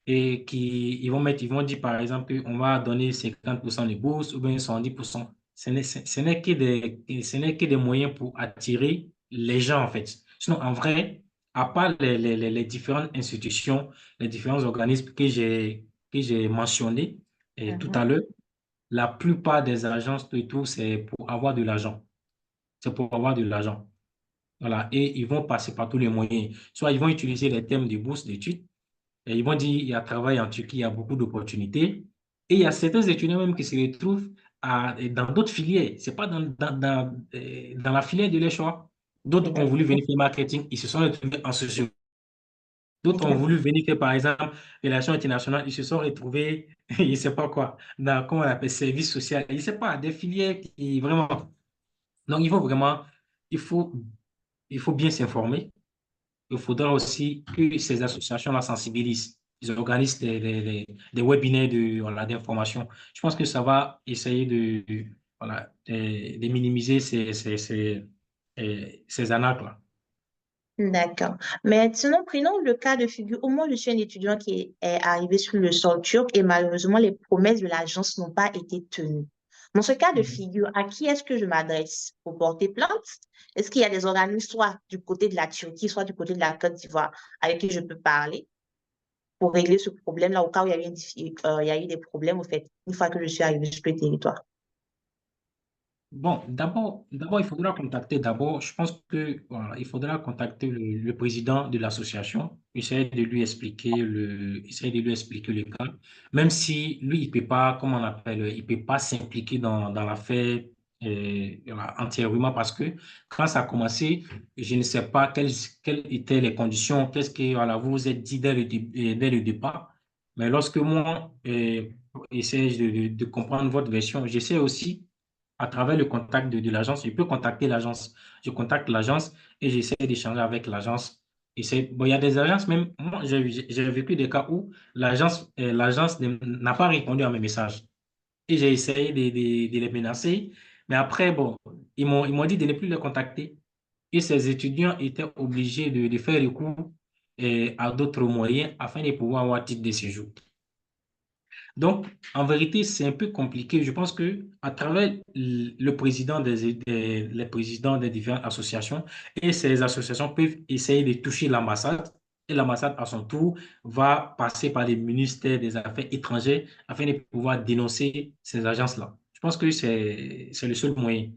et ils vont dire par exemple qu'on va donner 50% de bourse ou bien 70%. Ce n'est que des moyens pour attirer les gens en fait. Sinon, en vrai, à part les différentes institutions, les différents organismes que j'ai mentionnés tout à Mhm. l'heure, la plupart des agences et tout, c'est pour avoir de l'argent. C'est pour avoir de l'argent. Voilà. Et ils vont passer par tous les moyens. Soit ils vont utiliser les thèmes de bourse d'études, et ils vont dire, il y a travail en Turquie, il y a beaucoup d'opportunités. Et il y a certains étudiants même qui se retrouvent dans d'autres filières. C'est pas dans la filière de leur choix. D'autres ont voulu venir faire marketing, ils se sont retrouvés en sociologie. D'autres ont voulu venir faire, par exemple, relations internationales, ils se sont retrouvés, je ne sais pas quoi, dans, comment on appelle, service social. Je ne sais pas, des filières qui vraiment. Donc, il faut, il faut bien s'informer. Il faudra aussi que ces associations la sensibilisent. Ils organisent des webinaires voilà, d'information. Je pense que ça va essayer voilà, de minimiser ces arnaques-là. D'accord. Mais sinon, prenons le cas de figure. Au moins, je suis un étudiant qui est arrivé sur le sol turc et malheureusement, les promesses de l'agence n'ont pas été tenues. Dans ce cas de Mhm. figure, à qui est-ce que je m'adresse pour porter plainte? Est-ce qu'il y a des organismes, soit du côté de la Turquie, soit du côté de la Côte d'Ivoire, avec qui je peux parler pour régler ce problème-là au cas où il y a eu, il y a eu des problèmes, au fait, une fois que je suis arrivée sur le territoire? Bon, d'abord, je pense que voilà, il faudra contacter le président de l'association, essayer de lui expliquer le cas, même si lui, il peut pas, comment on appelle, il peut pas s'impliquer dans l'affaire voilà, entièrement parce que quand ça a commencé, je ne sais pas quelles étaient les conditions, qu'est-ce que voilà, vous vous êtes dit dès le départ, mais lorsque moi, j'essaie de comprendre votre version, j'essaie aussi à travers le contact de l'agence, je peux contacter l'agence. Je contacte l'agence et j'essaie d'échanger avec l'agence. Bon, il y a des agences, même moi, j'ai vécu des cas où l'agence n'a pas répondu à mes messages. Et j'ai essayé de les menacer. Mais après, bon, ils m'ont dit de ne plus les contacter. Et ces étudiants étaient obligés de faire recours à d'autres moyens afin de pouvoir avoir titre de séjour. Donc, en vérité, c'est un peu compliqué. Je pense que à travers le président les présidents des différentes associations, et ces associations peuvent essayer de toucher l'ambassade, et l'ambassade, à son tour, va passer par les ministères des Affaires étrangères afin de pouvoir dénoncer ces agences-là. Je pense que c'est le seul moyen.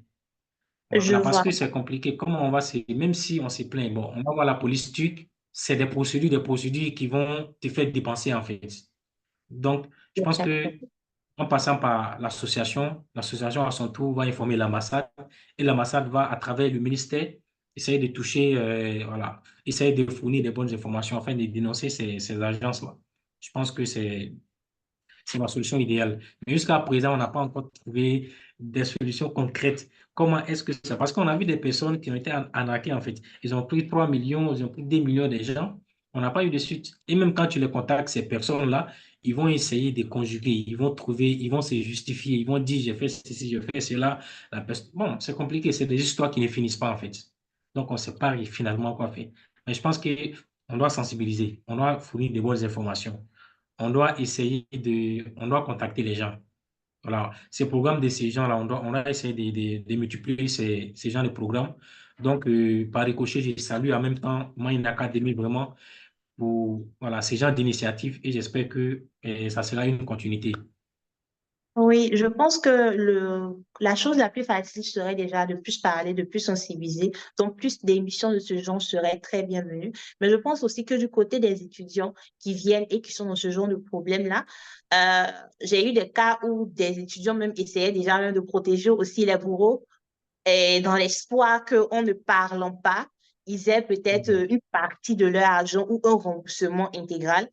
Je Voilà, parce vois. que c'est compliqué. Comment on va même si on se plaint, bon, on va voir la police turque, c'est des procédures qui vont te faire dépenser en fait. Donc, je pense que en passant par l'association à son tour va informer l'ambassade et l'ambassade va, à travers le ministère, essayer de toucher, voilà, essayer de fournir des bonnes informations afin de dénoncer ces agences-là. Je pense que c'est la solution idéale. Mais jusqu'à présent, on n'a pas encore trouvé des solutions concrètes. Comment est-ce que ça? Parce qu'on a vu des personnes qui ont été arnaquées, en fait. Ils ont pris 3 millions, ils ont pris 2 millions de gens. On n'a pas eu de suite. Et même quand tu les contactes, ces personnes-là, ils vont essayer de conjuguer, ils vont se justifier, ils vont dire, j'ai fait ceci, j'ai fait cela. Bon, c'est compliqué, c'est des histoires qui ne finissent pas, en fait. Donc, on ne sait pas finalement quoi faire. Mais je pense qu'on doit sensibiliser, on doit fournir des bonnes informations, on doit contacter les gens. Voilà, ces programmes de ces gens-là, on doit essayer de multiplier ces gens de programmes. Donc, par ricochet, je salue en même temps Mind Academy vraiment pour voilà, ces genres d'initiatives et j'espère que ça sera une continuité. Oui, je pense que la chose la plus facile serait déjà de plus parler, de plus sensibiliser. Donc, plus d'émissions de ce genre seraient très bienvenues. Mais je pense aussi que du côté des étudiants qui viennent et qui sont dans ce genre de problème-là, j'ai eu des cas où des étudiants même essayaient déjà même de protéger aussi les bourreaux et dans l'espoir qu'en ne parlant pas, ils aient peut-être Mhm. une partie de leur argent ou un remboursement intégral.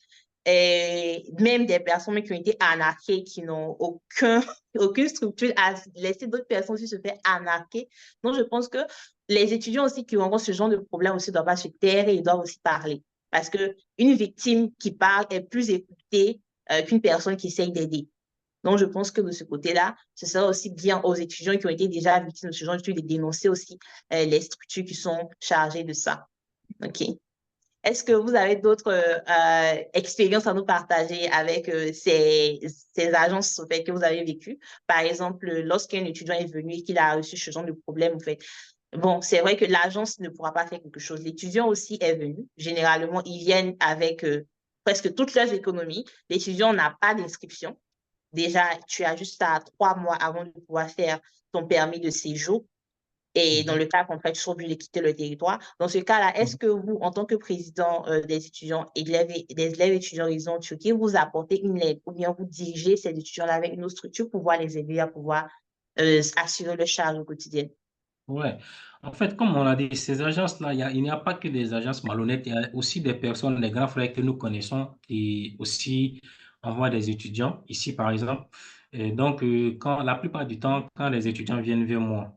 Et même des personnes qui ont été arnaquées, qui n'ont aucune structure à laisser d'autres personnes aussi se faire arnaquer. Donc, je pense que les étudiants aussi qui auront ce genre de problème aussi ne doivent pas se taire et ils doivent aussi parler. Parce qu'une victime qui parle est plus écoutée qu'une personne qui essaye d'aider. Donc, je pense que de ce côté-là, ce serait aussi bien aux étudiants qui ont été déjà victimes de ce genre de truc de dénoncer aussi les structures qui sont chargées de ça. OK. Est-ce que vous avez d'autres expériences à nous partager avec ces agences en fait, que vous avez vécues? Par exemple, lorsqu'un étudiant est venu et qu'il a reçu ce genre de problème, en fait, bon, c'est vrai que l'agence ne pourra pas faire quelque chose. L'étudiant aussi est venu. Généralement, ils viennent avec presque toutes leurs économies. L'étudiant n'a pas d'inscription. Déjà, tu as juste à 3 mois avant de pouvoir faire ton permis de séjour. Et dans Mhm. le cas contraire, tu seras obligé de quitter le territoire. Dans ce cas-là, est-ce Mhm. que vous, en tant que président des étudiants des élèves étudiants résidents en Turquie, vous apportez une aide ou bien vous dirigez ces étudiants-là avec une autre structure pour pouvoir les aider à pouvoir assurer le charge au quotidien? Ouais. En fait, comme on l'a dit, ces agences-là, il n'y a pas que des agences malhonnêtes, il y a aussi des personnes, des grands frères que nous connaissons qui aussi envoient des étudiants, ici par exemple. Et donc, la plupart du temps, quand les étudiants viennent vers moi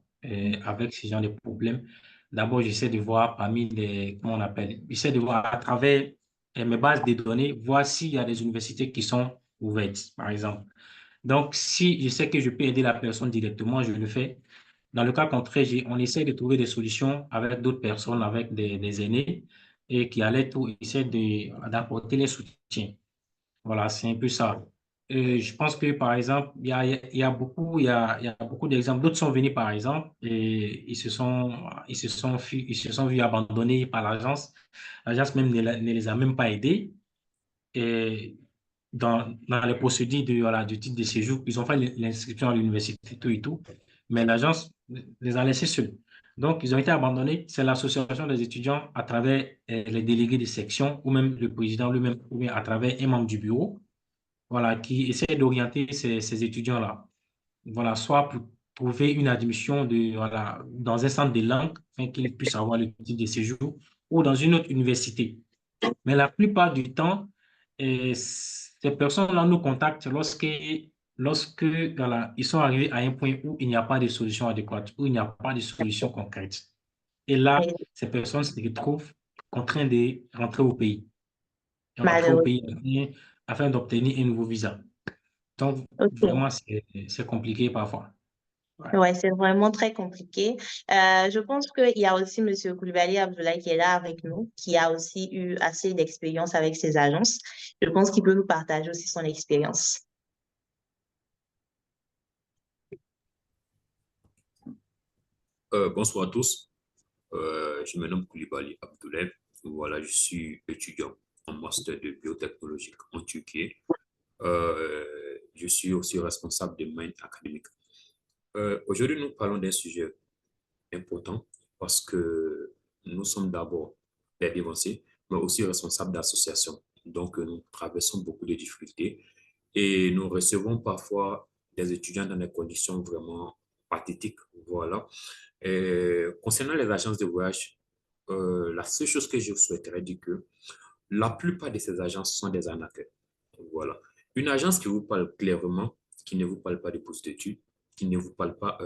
avec ce genre de problèmes, d'abord, j'essaie de voir parmi les, comment on appelle, j'essaie de voir à travers mes bases de données, voir s'il y a des universités qui sont ouvertes, par exemple. Donc, si je sais que je peux aider la personne directement, je le fais. Dans le cas contraire, on essaie de trouver des solutions avec d'autres personnes, avec des aînés, et qui allaient tout essayer d'apporter les soutiens. Voilà, c'est un peu ça. Je pense que, par exemple, il y a beaucoup d'exemples. D'autres sont venus, par exemple, et ils se sont vus abandonnés par l'agence. L'agence même ne les a même pas aidés. Et dans les procédures voilà, du titre de séjour, ils ont fait l'inscription à l'université, tout et tout, mais l'agence les a laissés seuls. Donc, ils ont été abandonnés. C'est l'association des étudiants à travers les délégués de section ou même le président lui-même ou bien à travers un membre du bureau, voilà, qui essaie d'orienter ces étudiants-là. Voilà, soit pour trouver une admission voilà, dans un centre de langue afin qu'ils puissent avoir le titre de séjour ou dans une autre université. Mais la plupart du temps, ces personnes-là nous contactent lorsque voilà, ils sont arrivés à un point où il n'y a pas de solution adéquate, où il n'y a pas de solution concrète. Et là, Oui, ces personnes se retrouvent contraintes de rentrer au pays, rentrer au malheureusement. pays afin d'obtenir un nouveau visa. Donc, OK. vraiment, c'est compliqué parfois. Ouais. Ouais, c'est vraiment très compliqué. Je pense qu'il y a aussi Monsieur Koulibaly Abdoulaye qui est là avec nous, qui a aussi eu assez d'expérience avec ces agences. Je pense qu'il peut nous partager aussi son expérience. Bonsoir à tous. Je me nomme Koulibaly Abdoulaye. Voilà, je suis étudiant en master de biotechnologie en Turquie. Je suis aussi responsable de Mind académique. Aujourd'hui, nous parlons d'un sujet important parce que nous sommes d'abord des dévancés, mais aussi responsables d'associations. Donc, nous traversons beaucoup de difficultés et nous recevons parfois des étudiants dans des conditions vraiment pathétiques. Voilà. Et concernant les agences de voyage, la seule chose que je souhaiterais dire que la plupart de ces agences sont des arnaqueurs. Voilà. Une agence qui vous parle clairement, qui ne vous parle pas de poste d'études, qui ne vous parle pas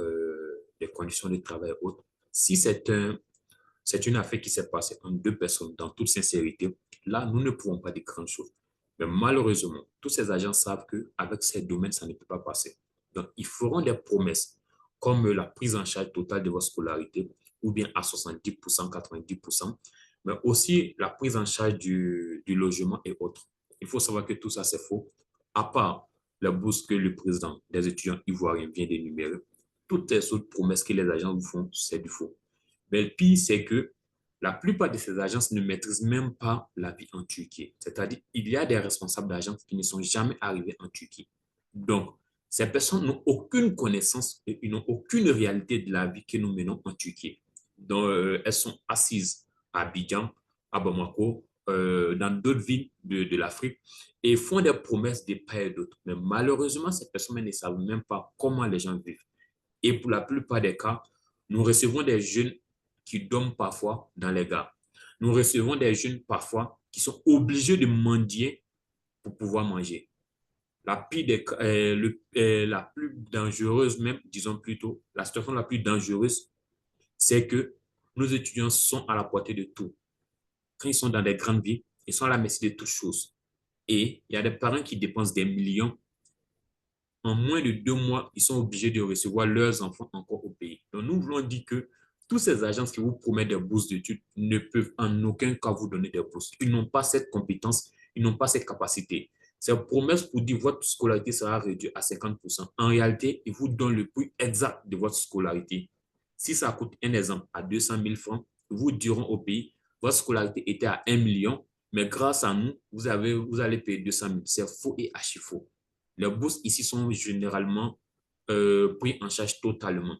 des conditions de travail et autres. Si c'est une affaire qui s'est passée entre deux personnes dans toute sincérité, là, nous ne pouvons pas dire grand chose. Mais malheureusement, tous ces agents savent qu'avec ces domaines, ça ne peut pas passer. Donc, ils feront des promesses comme la prise en charge totale de votre scolarité, ou bien à 70%, 90%, mais aussi la prise en charge du logement et autres. Il faut savoir que tout ça, c'est faux. À part la bourse que le président des étudiants ivoiriens vient d'énumérer, toutes les autres promesses que les agents vous font, c'est du faux. Mais le pire, c'est que la plupart de ces agences ne maîtrisent même pas la vie en Turquie. C'est-à-dire, il y a des responsables d'agences qui ne sont jamais arrivés en Turquie. Donc, Ces personnes n'ont aucune connaissance et ils n'ont aucune réalité de la vie que nous menons en Turquie. Donc, elles sont assises à Abidjan, à Bamako, dans d'autres villes de l'Afrique et font des promesses de part et d'autre. Mais malheureusement, ces personnes ne savent même pas comment les gens vivent. Et pour la plupart des cas, nous recevons des jeunes qui dorment parfois dans les gares. Nous recevons des jeunes parfois qui sont obligés de mendier pour pouvoir manger. La pire des, la plus dangereuse même, disons plutôt, la situation la plus dangereuse, c'est que nos étudiants sont à la portée de tout. Quand ils sont dans des grandes villes, ils sont à la merci de toutes choses. Et il y a des parents qui dépensent des millions. En moins de 2 mois, ils sont obligés de recevoir leurs enfants encore au pays. Donc, nous voulons dire que toutes ces agences qui vous promettent des bourses d'études ne peuvent en aucun cas vous donner des bourses. Ils n'ont pas cette compétence, ils n'ont pas cette capacité. Ces promesses pour dire que votre scolarité sera réduite à 50%. En réalité, ils vous donnent le prix exact de votre scolarité. Si ça coûte, un exemple, à 200 000 francs, ils vous diront au pays, votre scolarité était à 1 million, mais grâce à nous, vous allez payer 200 000. C'est faux et archi faux. Les bourses ici sont généralement prises en charge totalement.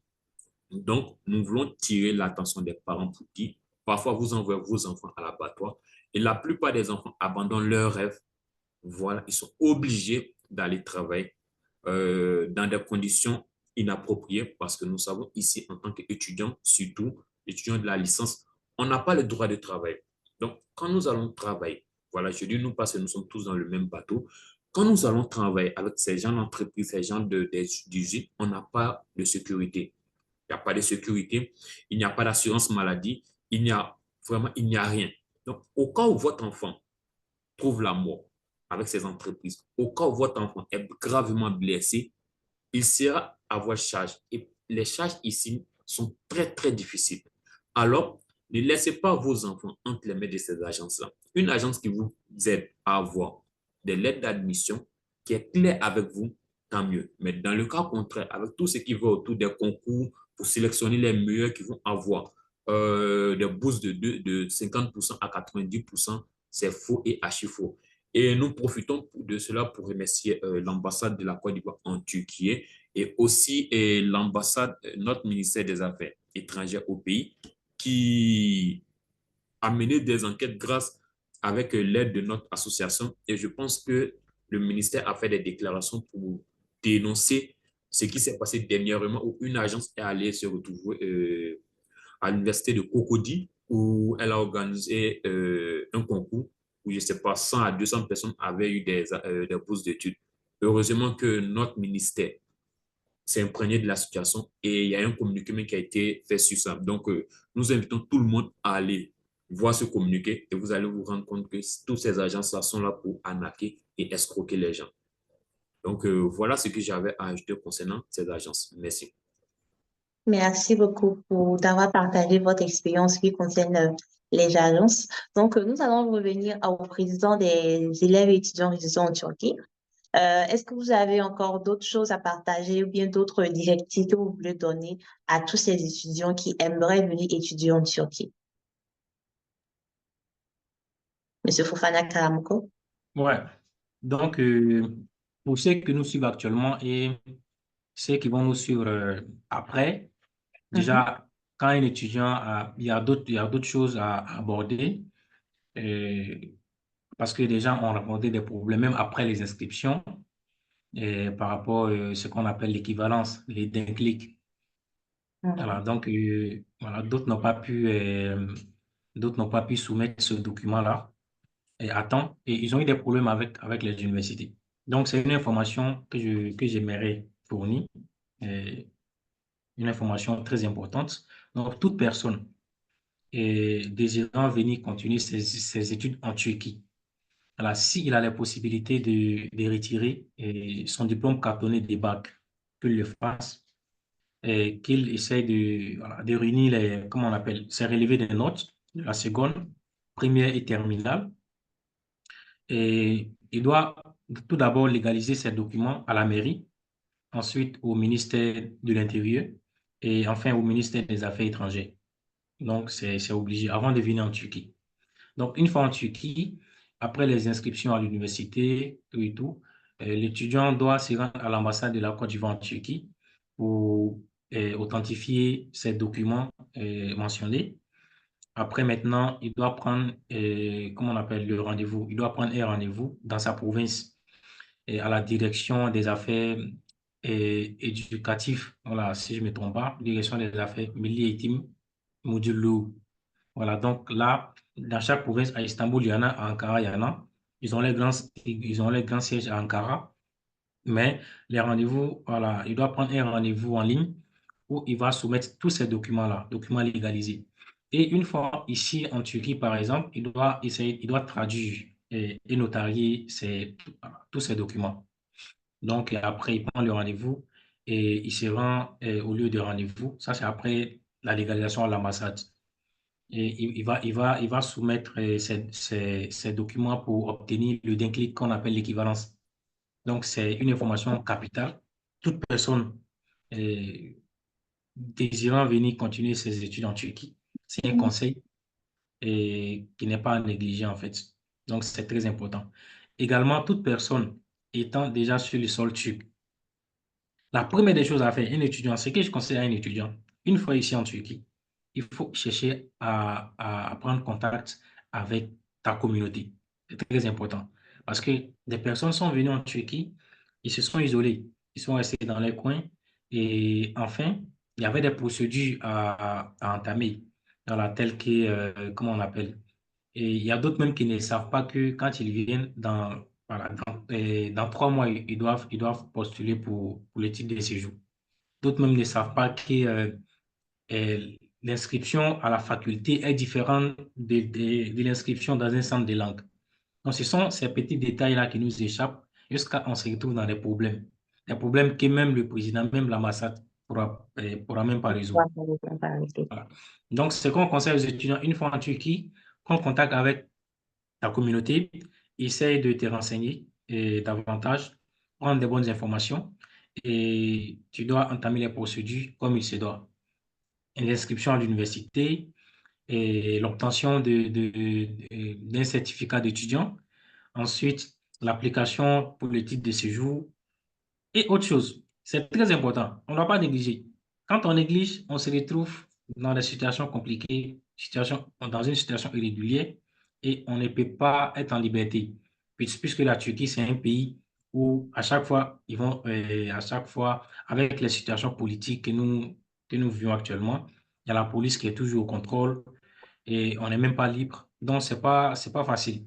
Donc, nous voulons tirer l'attention des parents pour qui, parfois, vous envoyez vos enfants à l'abattoir et la plupart des enfants abandonnent leurs rêves. Voilà, ils sont obligés d'aller travailler dans des conditions inappropriées parce que nous savons ici, en tant qu'étudiants, surtout étudiants de la licence, on n'a pas le droit de travailler. Donc, quand nous allons travailler, voilà, je dis nous parce que nous sommes tous dans le même bateau, quand nous allons travailler avec ces gens d'entreprise, ces gens d'usine, on n'a pas de sécurité. Il n'y a pas de sécurité, il n'y a pas d'assurance maladie, il n'y a rien. Donc, au cas où votre enfant trouve la mort avec ces entreprises, au cas où votre enfant est gravement blessé, il sera à votre charge. Et les charges ici sont très, très difficiles. Alors, ne laissez pas vos enfants entre les mains de ces agences-là. Une agence qui vous aide à avoir des lettres d'admission, qui est claire avec vous, tant mieux. Mais dans le cas contraire, avec tout ce qui va autour des concours pour sélectionner les meilleurs qui vont avoir des bourses de 50% à 90%, c'est faux et archi faux. Et nous profitons de cela pour remercier l'ambassade de la Côte d'Ivoire en Turquie et aussi l'ambassade, notre ministère des Affaires étrangères au pays, qui a mené des enquêtes grâce avec l'aide de notre association. Et je pense que le ministère a fait des déclarations pour dénoncer ce qui s'est passé dernièrement où une agence est allée se retrouver à l'université de Cocody où elle a organisé un concours où, je ne sais pas, 100 à 200 personnes avaient eu des bourses d'études. Heureusement que notre ministère s'est imprégné de la situation et il y a un communiqué qui a été fait sur ça. Donc, nous invitons tout le monde à aller voir ce communiqué et vous allez vous rendre compte que toutes ces agences-là sont là pour arnaquer et escroquer les gens. Donc, voilà ce que j'avais à ajouter concernant ces agences. Merci. Merci beaucoup pour d'avoir partagé votre expérience qui concerne les agences. Donc, nous allons revenir au président des élèves et étudiants résidant en Turquie. Est-ce que vous avez encore d'autres choses à partager ou bien d'autres directives que vous voulez donner à tous ces étudiants qui aimeraient venir étudier en Turquie? Monsieur Fofana Karamoko? Ouais. Donc, pour ceux que nous suivons actuellement et ceux qui vont nous suivre après, déjà, quand un étudiant il y a d'autres choses à aborder parce que les gens ont rencontré des problèmes même après les inscriptions par rapport à ce qu'on appelle l'équivalence, les d'un clic. Voilà, donc, voilà, d'autres n'ont pas pu soumettre ce document-là à temps et ils ont eu des problèmes avec les universités. Donc, c'est une information que j'aimerais fournir, une information très importante. Donc, toute personne désirant venir continuer ses études en Turquie, alors, s'il a la possibilité de retirer son diplôme cartonné des bacs, qu'il le fasse et qu'il essaie voilà, de réunir comment on appelle, c'est relevé des notes de la seconde, première et terminale. Et il doit tout d'abord légaliser ses documents à la mairie, ensuite au ministère de l'Intérieur et enfin au ministère des Affaires étrangères. Donc, c'est obligé avant de venir en Turquie. Donc, une fois en Turquie, après les inscriptions à l'université et tout, l'étudiant doit se rendre à l'ambassade de la Côte d'Ivoire en Turquie pour authentifier ces documents mentionnés. Après, maintenant, il doit prendre, comment on appelle le rendez-vous? Il doit prendre un rendez-vous dans sa province et à la direction des affaires éducatives. Voilà, si je ne me trompe pas, direction des affaires Milli Eğitim Müdürlüğü. Voilà, donc là, dans chaque province, à Istanbul, il y en a, à Ankara, il y en a. Ils ont les grands sièges à Ankara, mais les rendez-vous, voilà, il doit prendre un rendez-vous en ligne où il va soumettre tous ces documents-là, documents légalisés. Et une fois ici en Turquie, par exemple, il doit traduire et notarier tous ces documents. Donc, après, il prend le rendez-vous et il se rend au lieu de rendez-vous. Ça, c'est après la légalisation à l'ambassade. Et il va soumettre ces documents pour obtenir le DINCLIC qu'on appelle l'équivalence. Donc, c'est une information capitale. Toute personne euh, désirant venir continuer ses études en Turquie, c'est un conseil qui n'est pas à négliger en fait. Donc, c'est très important. Également, toute personne étant déjà sur le sol turc, la première des choses à faire, un étudiant, ce que je conseille à un étudiant, une fois ici en Turquie, il faut chercher à prendre contact avec ta communauté. C'est très important. Parce que des personnes sont venues en Turquie, ils se sont isolés, ils sont restés dans les coins. Et enfin, il y avait des procédures à entamer, voilà, telles que, comment on appelle, et il y a d'autres même qui ne savent pas que quand ils viennent voilà, dans 3 mois, ils doivent postuler pour le titre de séjour. D'autres même ne savent pas que l'inscription à la faculté est différente de l'inscription dans un centre de langue. Donc, ce sont ces petits détails-là qui nous échappent jusqu'à on se retrouve dans des problèmes. Des problèmes que même le président, même l'ambassade pourra même pas résoudre. Voilà. Donc, ce qu'on conseille aux étudiants, une fois en Turquie, prendre contact avec ta communauté, essaye de te renseigner davantage, prendre des bonnes informations et tu dois entamer les procédures comme il se doit. L'inscription à l'université et l'obtention d'un certificat d'étudiant. Ensuite, l'application pour le titre de séjour et autre chose. C'est très important. On ne doit pas négliger. Quand on néglige, on se retrouve dans des situations compliquées, dans une situation irrégulière et on ne peut pas être en liberté. Puisque la Turquie, c'est un pays où à chaque fois, à chaque fois, avec les situations politiques que nous vivons actuellement, il y a la police qui est toujours au contrôle et on n'est même pas libre. Donc, c'est pas facile.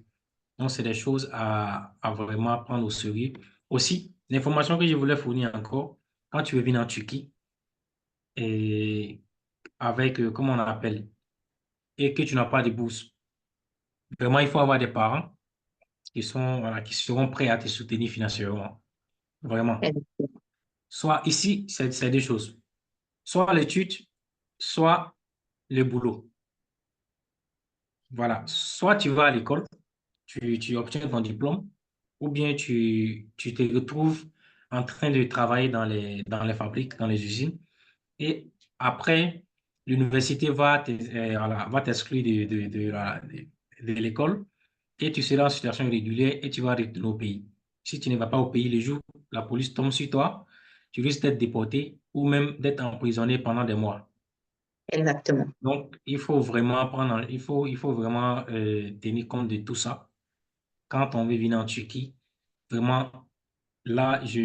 Donc, c'est des choses à vraiment prendre au sérieux. Aussi, l'information que je voulais fournir encore, quand tu veux venir en Turquie, et avec, comment on appelle, et que tu n'as pas de bourse, vraiment, il faut avoir des parents voilà, qui seront prêts à te soutenir financièrement. Vraiment. Soit ici, c'est deux choses. Soit l'étude, soit le boulot. Voilà. Soit tu vas à l'école, tu obtiens ton diplôme, ou bien tu te retrouves en train de travailler dans les fabriques, dans les usines, et après, l'université voilà, va t'exclure de l'école, et tu seras en situation irrégulière et tu vas retourner au pays. Si tu ne vas pas au pays le jour, la police tombe sur toi, tu risques d'être déporté ou même d'être emprisonné pendant des mois. Exactement. Donc, il faut vraiment il faut vraiment tenir compte de tout ça quand on veut venir en Turquie. Vraiment, là, je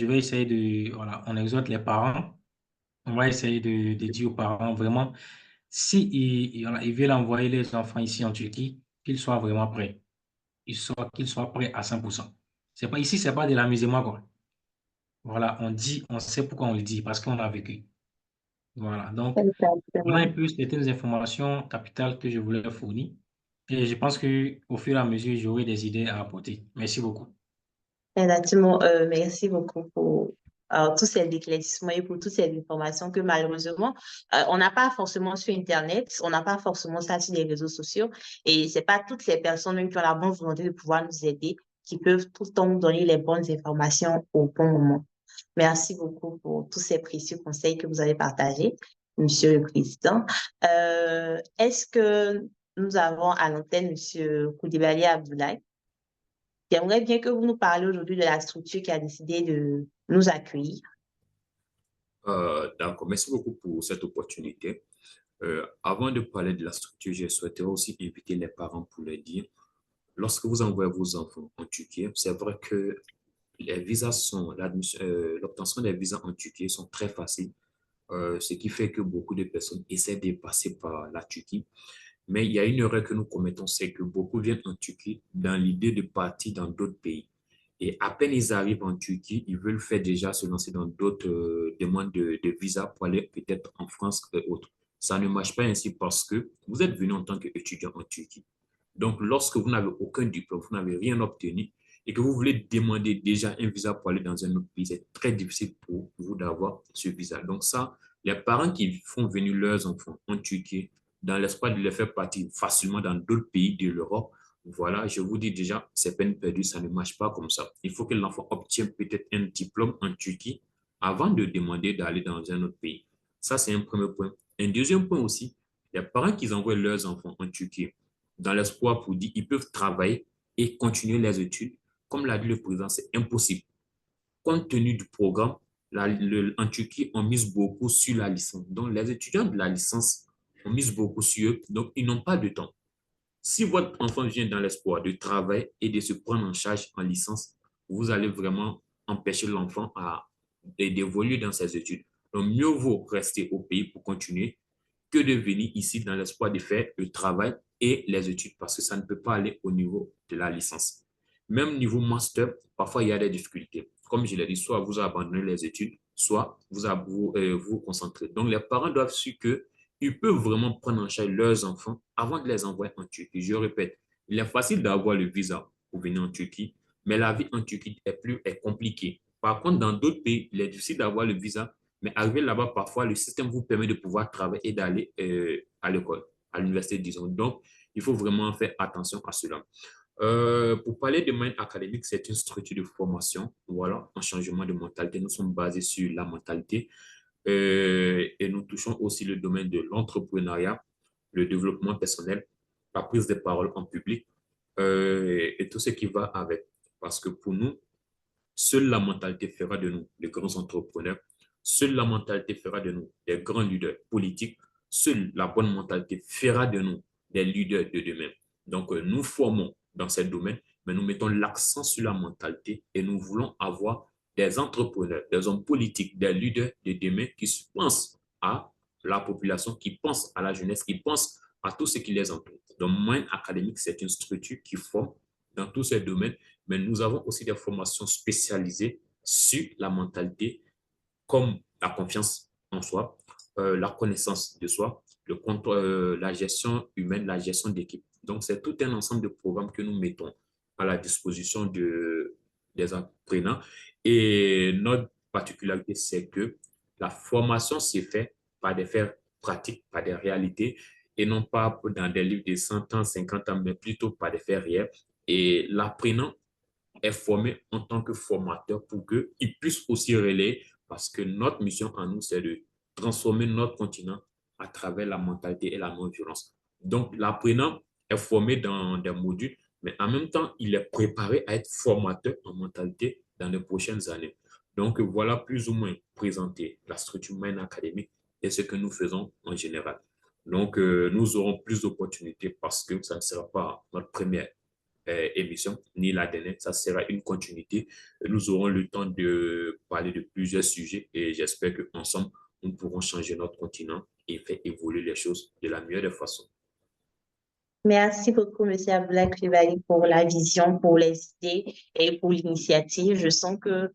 vais essayer voilà, on exhorte les parents, on va essayer de dire aux parents vraiment, si voilà, ils veulent envoyer les enfants ici en Turquie, qu'ils soient vraiment prêts. Qu'ils soient prêts à 100%. Ici, c'est pas de l'amusement, quoi. Voilà, on sait pourquoi on le dit, parce qu'on a vécu. Voilà, donc, voilà un Exactement. peu certaines informations capitales que je voulais fournir. Et je pense qu'au fur et à mesure, j'aurai des idées à apporter. Merci beaucoup. Exactement. Merci beaucoup pour tous ces éclaircissements et pour toutes ces informations que malheureusement, on n'a pas forcément sur Internet, on n'a pas forcément ça sur les réseaux sociaux et c'est pas toutes les personnes même qui ont la bonne volonté de pouvoir nous aider qui peuvent tout le temps nous donner les bonnes informations au bon moment. Merci beaucoup pour tous ces précieux conseils que vous avez partagés, Monsieur le Président. Est-ce que nous avons à l'antenne Monsieur Koulibaly Abdoulaye? J'aimerais bien que vous nous parliez aujourd'hui de la structure qui a décidé de nous accueillir. D'accord, merci beaucoup pour cette opportunité. Avant de parler de la structure, je souhaiterais aussi inviter les parents pour leur dire, lorsque vous envoyez vos enfants en Turquie, c'est vrai que les visas l'obtention des visas en Turquie sont très faciles, ce qui fait que beaucoup de personnes essaient de passer par la Turquie. Mais il y a une erreur que nous commettons, c'est que beaucoup viennent en Turquie dans l'idée de partir dans d'autres pays. Et à peine ils arrivent en Turquie, ils veulent faire déjà se lancer dans d'autres demandes de visa pour aller peut-être en France et autres. Ça ne marche pas ainsi parce que vous êtes venu en tant qu'étudiant en Turquie. Donc, lorsque vous n'avez aucun diplôme, vous n'avez rien obtenu et que vous voulez demander déjà un visa pour aller dans un autre pays, c'est très difficile pour vous d'avoir ce visa. Donc ça, les parents qui font venir leurs enfants en Turquie dans l'espoir de les faire partir facilement dans d'autres pays de l'Europe, voilà, je vous dis déjà, c'est peine perdue, ça ne marche pas comme ça. Il faut que l'enfant obtienne peut-être un diplôme en Turquie avant de demander d'aller dans un autre pays. Ça, c'est un premier point. Un deuxième point aussi, les parents qui envoient leurs enfants en Turquie dans l'espoir pour dire qu'ils peuvent travailler et continuer les études, comme l'a dit le président, c'est impossible. Compte tenu du programme, en Turquie, on mise beaucoup sur la licence. Donc, les étudiants de la licence, on mise beaucoup sur eux, donc ils n'ont pas de temps. Si votre enfant vient dans l'espoir de travailler et de se prendre en charge en licence, vous allez vraiment empêcher l'enfant d'évoluer dans ses études. Donc, mieux vaut rester au pays pour continuer que de venir ici dans l'espoir de faire le travail et les études parce que ça ne peut pas aller au niveau de la licence. Même niveau master, parfois il y a des difficultés. Comme je l'ai dit, soit vous abandonnez les études, soit vous concentrez. Donc les parents doivent suivre qu'ils peuvent vraiment prendre en charge leurs enfants avant de les envoyer en Turquie. Je répète, il est facile d'avoir le visa pour venir en Turquie, mais la vie en Turquie est compliquée. Par contre, dans d'autres pays, il est difficile d'avoir le visa, mais arrivé là-bas, parfois, le système vous permet de pouvoir travailler et d'aller à l'école, à l'université, disons. Donc, il faut vraiment faire attention à cela. Pour parler de Mind Academic, c'est une structure de formation, voilà, un changement de mentalité. Nous sommes basés sur la mentalité et nous touchons aussi le domaine de l'entrepreneuriat, le développement personnel, la prise de parole en public et tout ce qui va avec. Parce que pour nous, seule la mentalité fera de nous les grands entrepreneurs. Seule la mentalité fera de nous des grands leaders politiques. Seule la bonne mentalité fera de nous des leaders de demain. Donc, nous formons dans ce domaine, mais nous mettons l'accent sur la mentalité et nous voulons avoir des entrepreneurs, des hommes politiques, des leaders de demain qui pensent à la population, qui pensent à la jeunesse, qui pensent à tout ce qui les entoure. Donc, Mind Academic, c'est une structure qui forme dans tous ces domaines, mais nous avons aussi des formations spécialisées sur la mentalité, comme la confiance en soi, la connaissance de soi, la gestion humaine, la gestion d'équipe. Donc, c'est tout un ensemble de programmes que nous mettons à la disposition des apprenants. Et notre particularité, c'est que la formation s'est faite par des faits pratiques, par des réalités, et non pas dans des livres de 100 ans, 50 ans, mais plutôt par des faits réels. Et l'apprenant est formé en tant que formateur pour qu'il puisse aussi relayer, parce que notre mission à nous, c'est de transformer notre continent à travers la mentalité et la non-violence. Donc, l'apprenant est formé dans des modules, mais en même temps, il est préparé à être formateur en mentalité dans les prochaines années. Donc, voilà plus ou moins présenter la structure Mind Academic et ce que nous faisons en général. Donc, nous aurons plus d'opportunités parce que ça ne sera pas notre première émission, ni la dernière. Ça sera une continuité. Nous aurons le temps de parler de plusieurs sujets et j'espère qu'ensemble, nous pourrons changer notre continent et faire évoluer les choses de la meilleure des façons. Merci beaucoup, M. Abdoulaye Coulibaly, pour la vision, pour les idées et pour l'initiative. Je sens que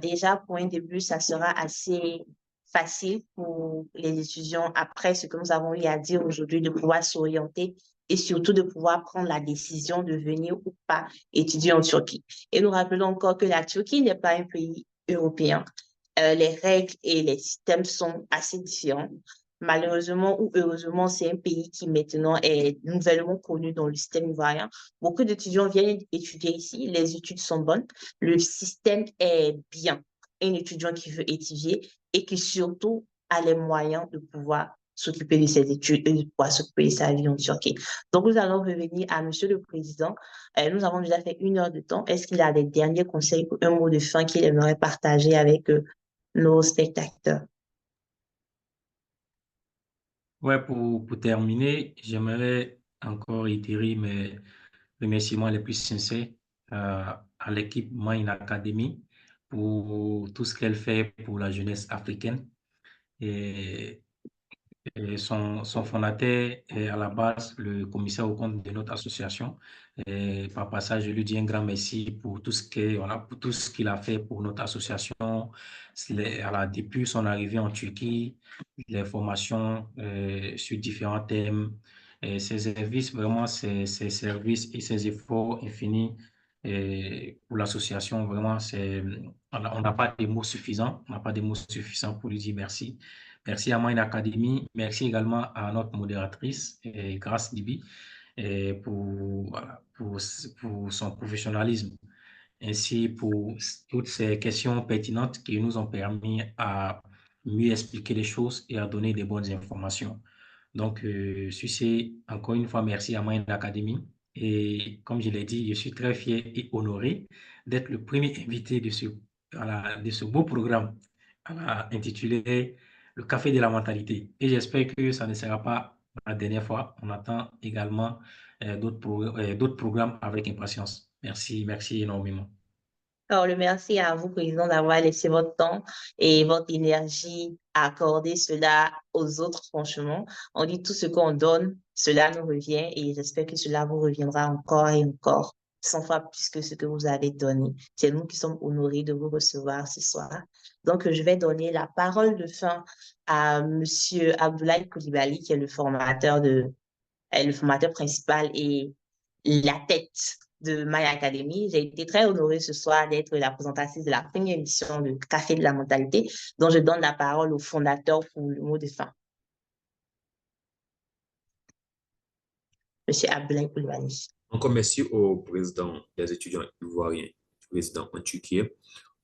déjà, pour un début, ça sera assez facile pour les étudiants, après ce que nous avons eu à dire aujourd'hui, de pouvoir s'orienter et surtout de pouvoir prendre la décision de venir ou pas étudier en Turquie. Et nous rappelons encore que la Turquie n'est pas un pays européen. Les règles et les systèmes sont assez différents. Malheureusement ou heureusement, c'est un pays qui maintenant est nouvellement connu dans le système ivoirien. Beaucoup d'étudiants viennent étudier ici, les études sont bonnes, le système est bien. Un étudiant qui veut étudier et qui surtout a les moyens de pouvoir s'occuper de ses études et de pouvoir s'occuper de sa vie en Turquie. Donc, nous allons revenir à Monsieur le Président. Nous avons déjà fait 1 heure de temps. Est-ce qu'il a des derniers conseils ou un mot de fin qu'il aimerait partager avec nos spectateurs? Ouais, pour terminer, j'aimerais encore itérer mes remerciements les plus sincères à l'équipe Mind Academy pour tout ce qu'elle fait pour la jeunesse africaine. Et son fondateur est à la base le commissaire au compte de notre association. Et par passage, je lui dis un grand merci pour tout ce pour tout ce qu'il a fait pour notre association. Depuis son arrivée en Turquie, les formations sur différents thèmes, et ses services, vraiment, ses services et ses efforts infinis pour l'association, vraiment, on n'a pas de mots suffisants. On n'a pas de mots suffisants pour lui dire merci. Merci à Mind Academy. Merci également à notre modératrice, Grace Dibi, pour son professionnalisme, ainsi pour toutes ces questions pertinentes qui nous ont permis à mieux expliquer les choses et à donner des bonnes informations. Donc, sur ce, encore une fois, merci à Mind Academy. Et comme je l'ai dit, je suis très fier et honoré d'être le premier invité de ce beau programme intitulé Le Café de la mentalité. Et j'espère que ça ne sera pas la dernière fois. On attend également d'autres programmes avec impatience. Merci, merci énormément. Alors, le merci à vous, Président, d'avoir laissé votre temps et votre énergie à accorder cela aux autres, franchement. On dit tout ce qu'on donne, cela nous revient et j'espère que cela vous reviendra encore et encore, 100 fois plus que ce que vous avez donné. C'est nous qui sommes honorés de vous recevoir ce soir. Donc, je vais donner la parole de fin à Monsieur Abdoulaye Coulibaly, qui est le formateur principal et la tête de My Academy. J'ai été très honorée ce soir d'être la présentatrice de la première édition de Café de la mentalité, dont je donne la parole au fondateur pour le mot de fin. Monsieur Abdoulaye Coulibaly. Encore merci au président des étudiants ivoiriens, président en Turquie,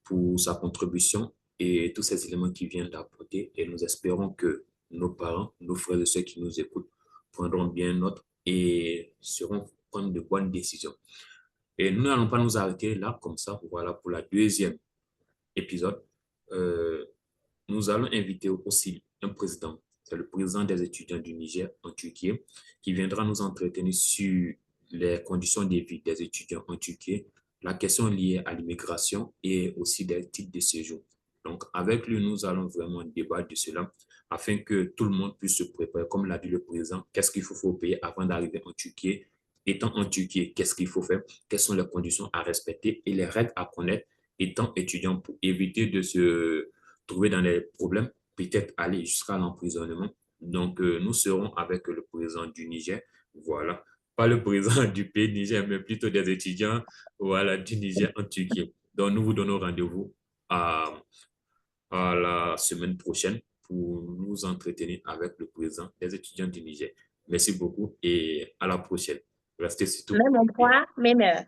pour sa contribution et tous ces éléments qu'il vient d'apporter. Et nous espérons que nos parents, nos frères et ceux qui nous écoutent prendront bien note et seront prendre de bonnes décisions. Et nous n'allons pas nous arrêter là comme ça. Voilà pour la deuxième épisode. Nous allons inviter aussi un président. C'est le président des étudiants du Niger en Turquie qui viendra nous entretenir sur les conditions de vie des étudiants en Turquie, la question liée à l'immigration et aussi des titres de séjour. Donc, avec lui, nous allons vraiment débattre de cela afin que tout le monde puisse se préparer. Comme l'a dit le président, qu'est-ce qu'il faut payer avant d'arriver en Turquie? Étant en Turquie, qu'est-ce qu'il faut faire? Quelles sont les conditions à respecter et les règles à connaître étant étudiant pour éviter de se trouver dans les problèmes, peut-être aller jusqu'à l'emprisonnement. Donc, nous serons avec le président du Niger. Voilà. Pas le président du pays Niger, mais plutôt des étudiants voilà, du Niger en Turquie. Donc, nous vous donnons rendez-vous à la semaine prochaine pour nous entretenir avec le président des étudiants du Niger. Merci beaucoup et à la prochaine. Restez surtout. Même endroit, même heure.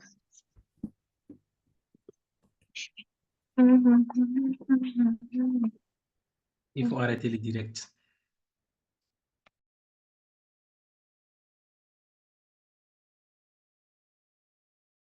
Il faut arrêter le direct.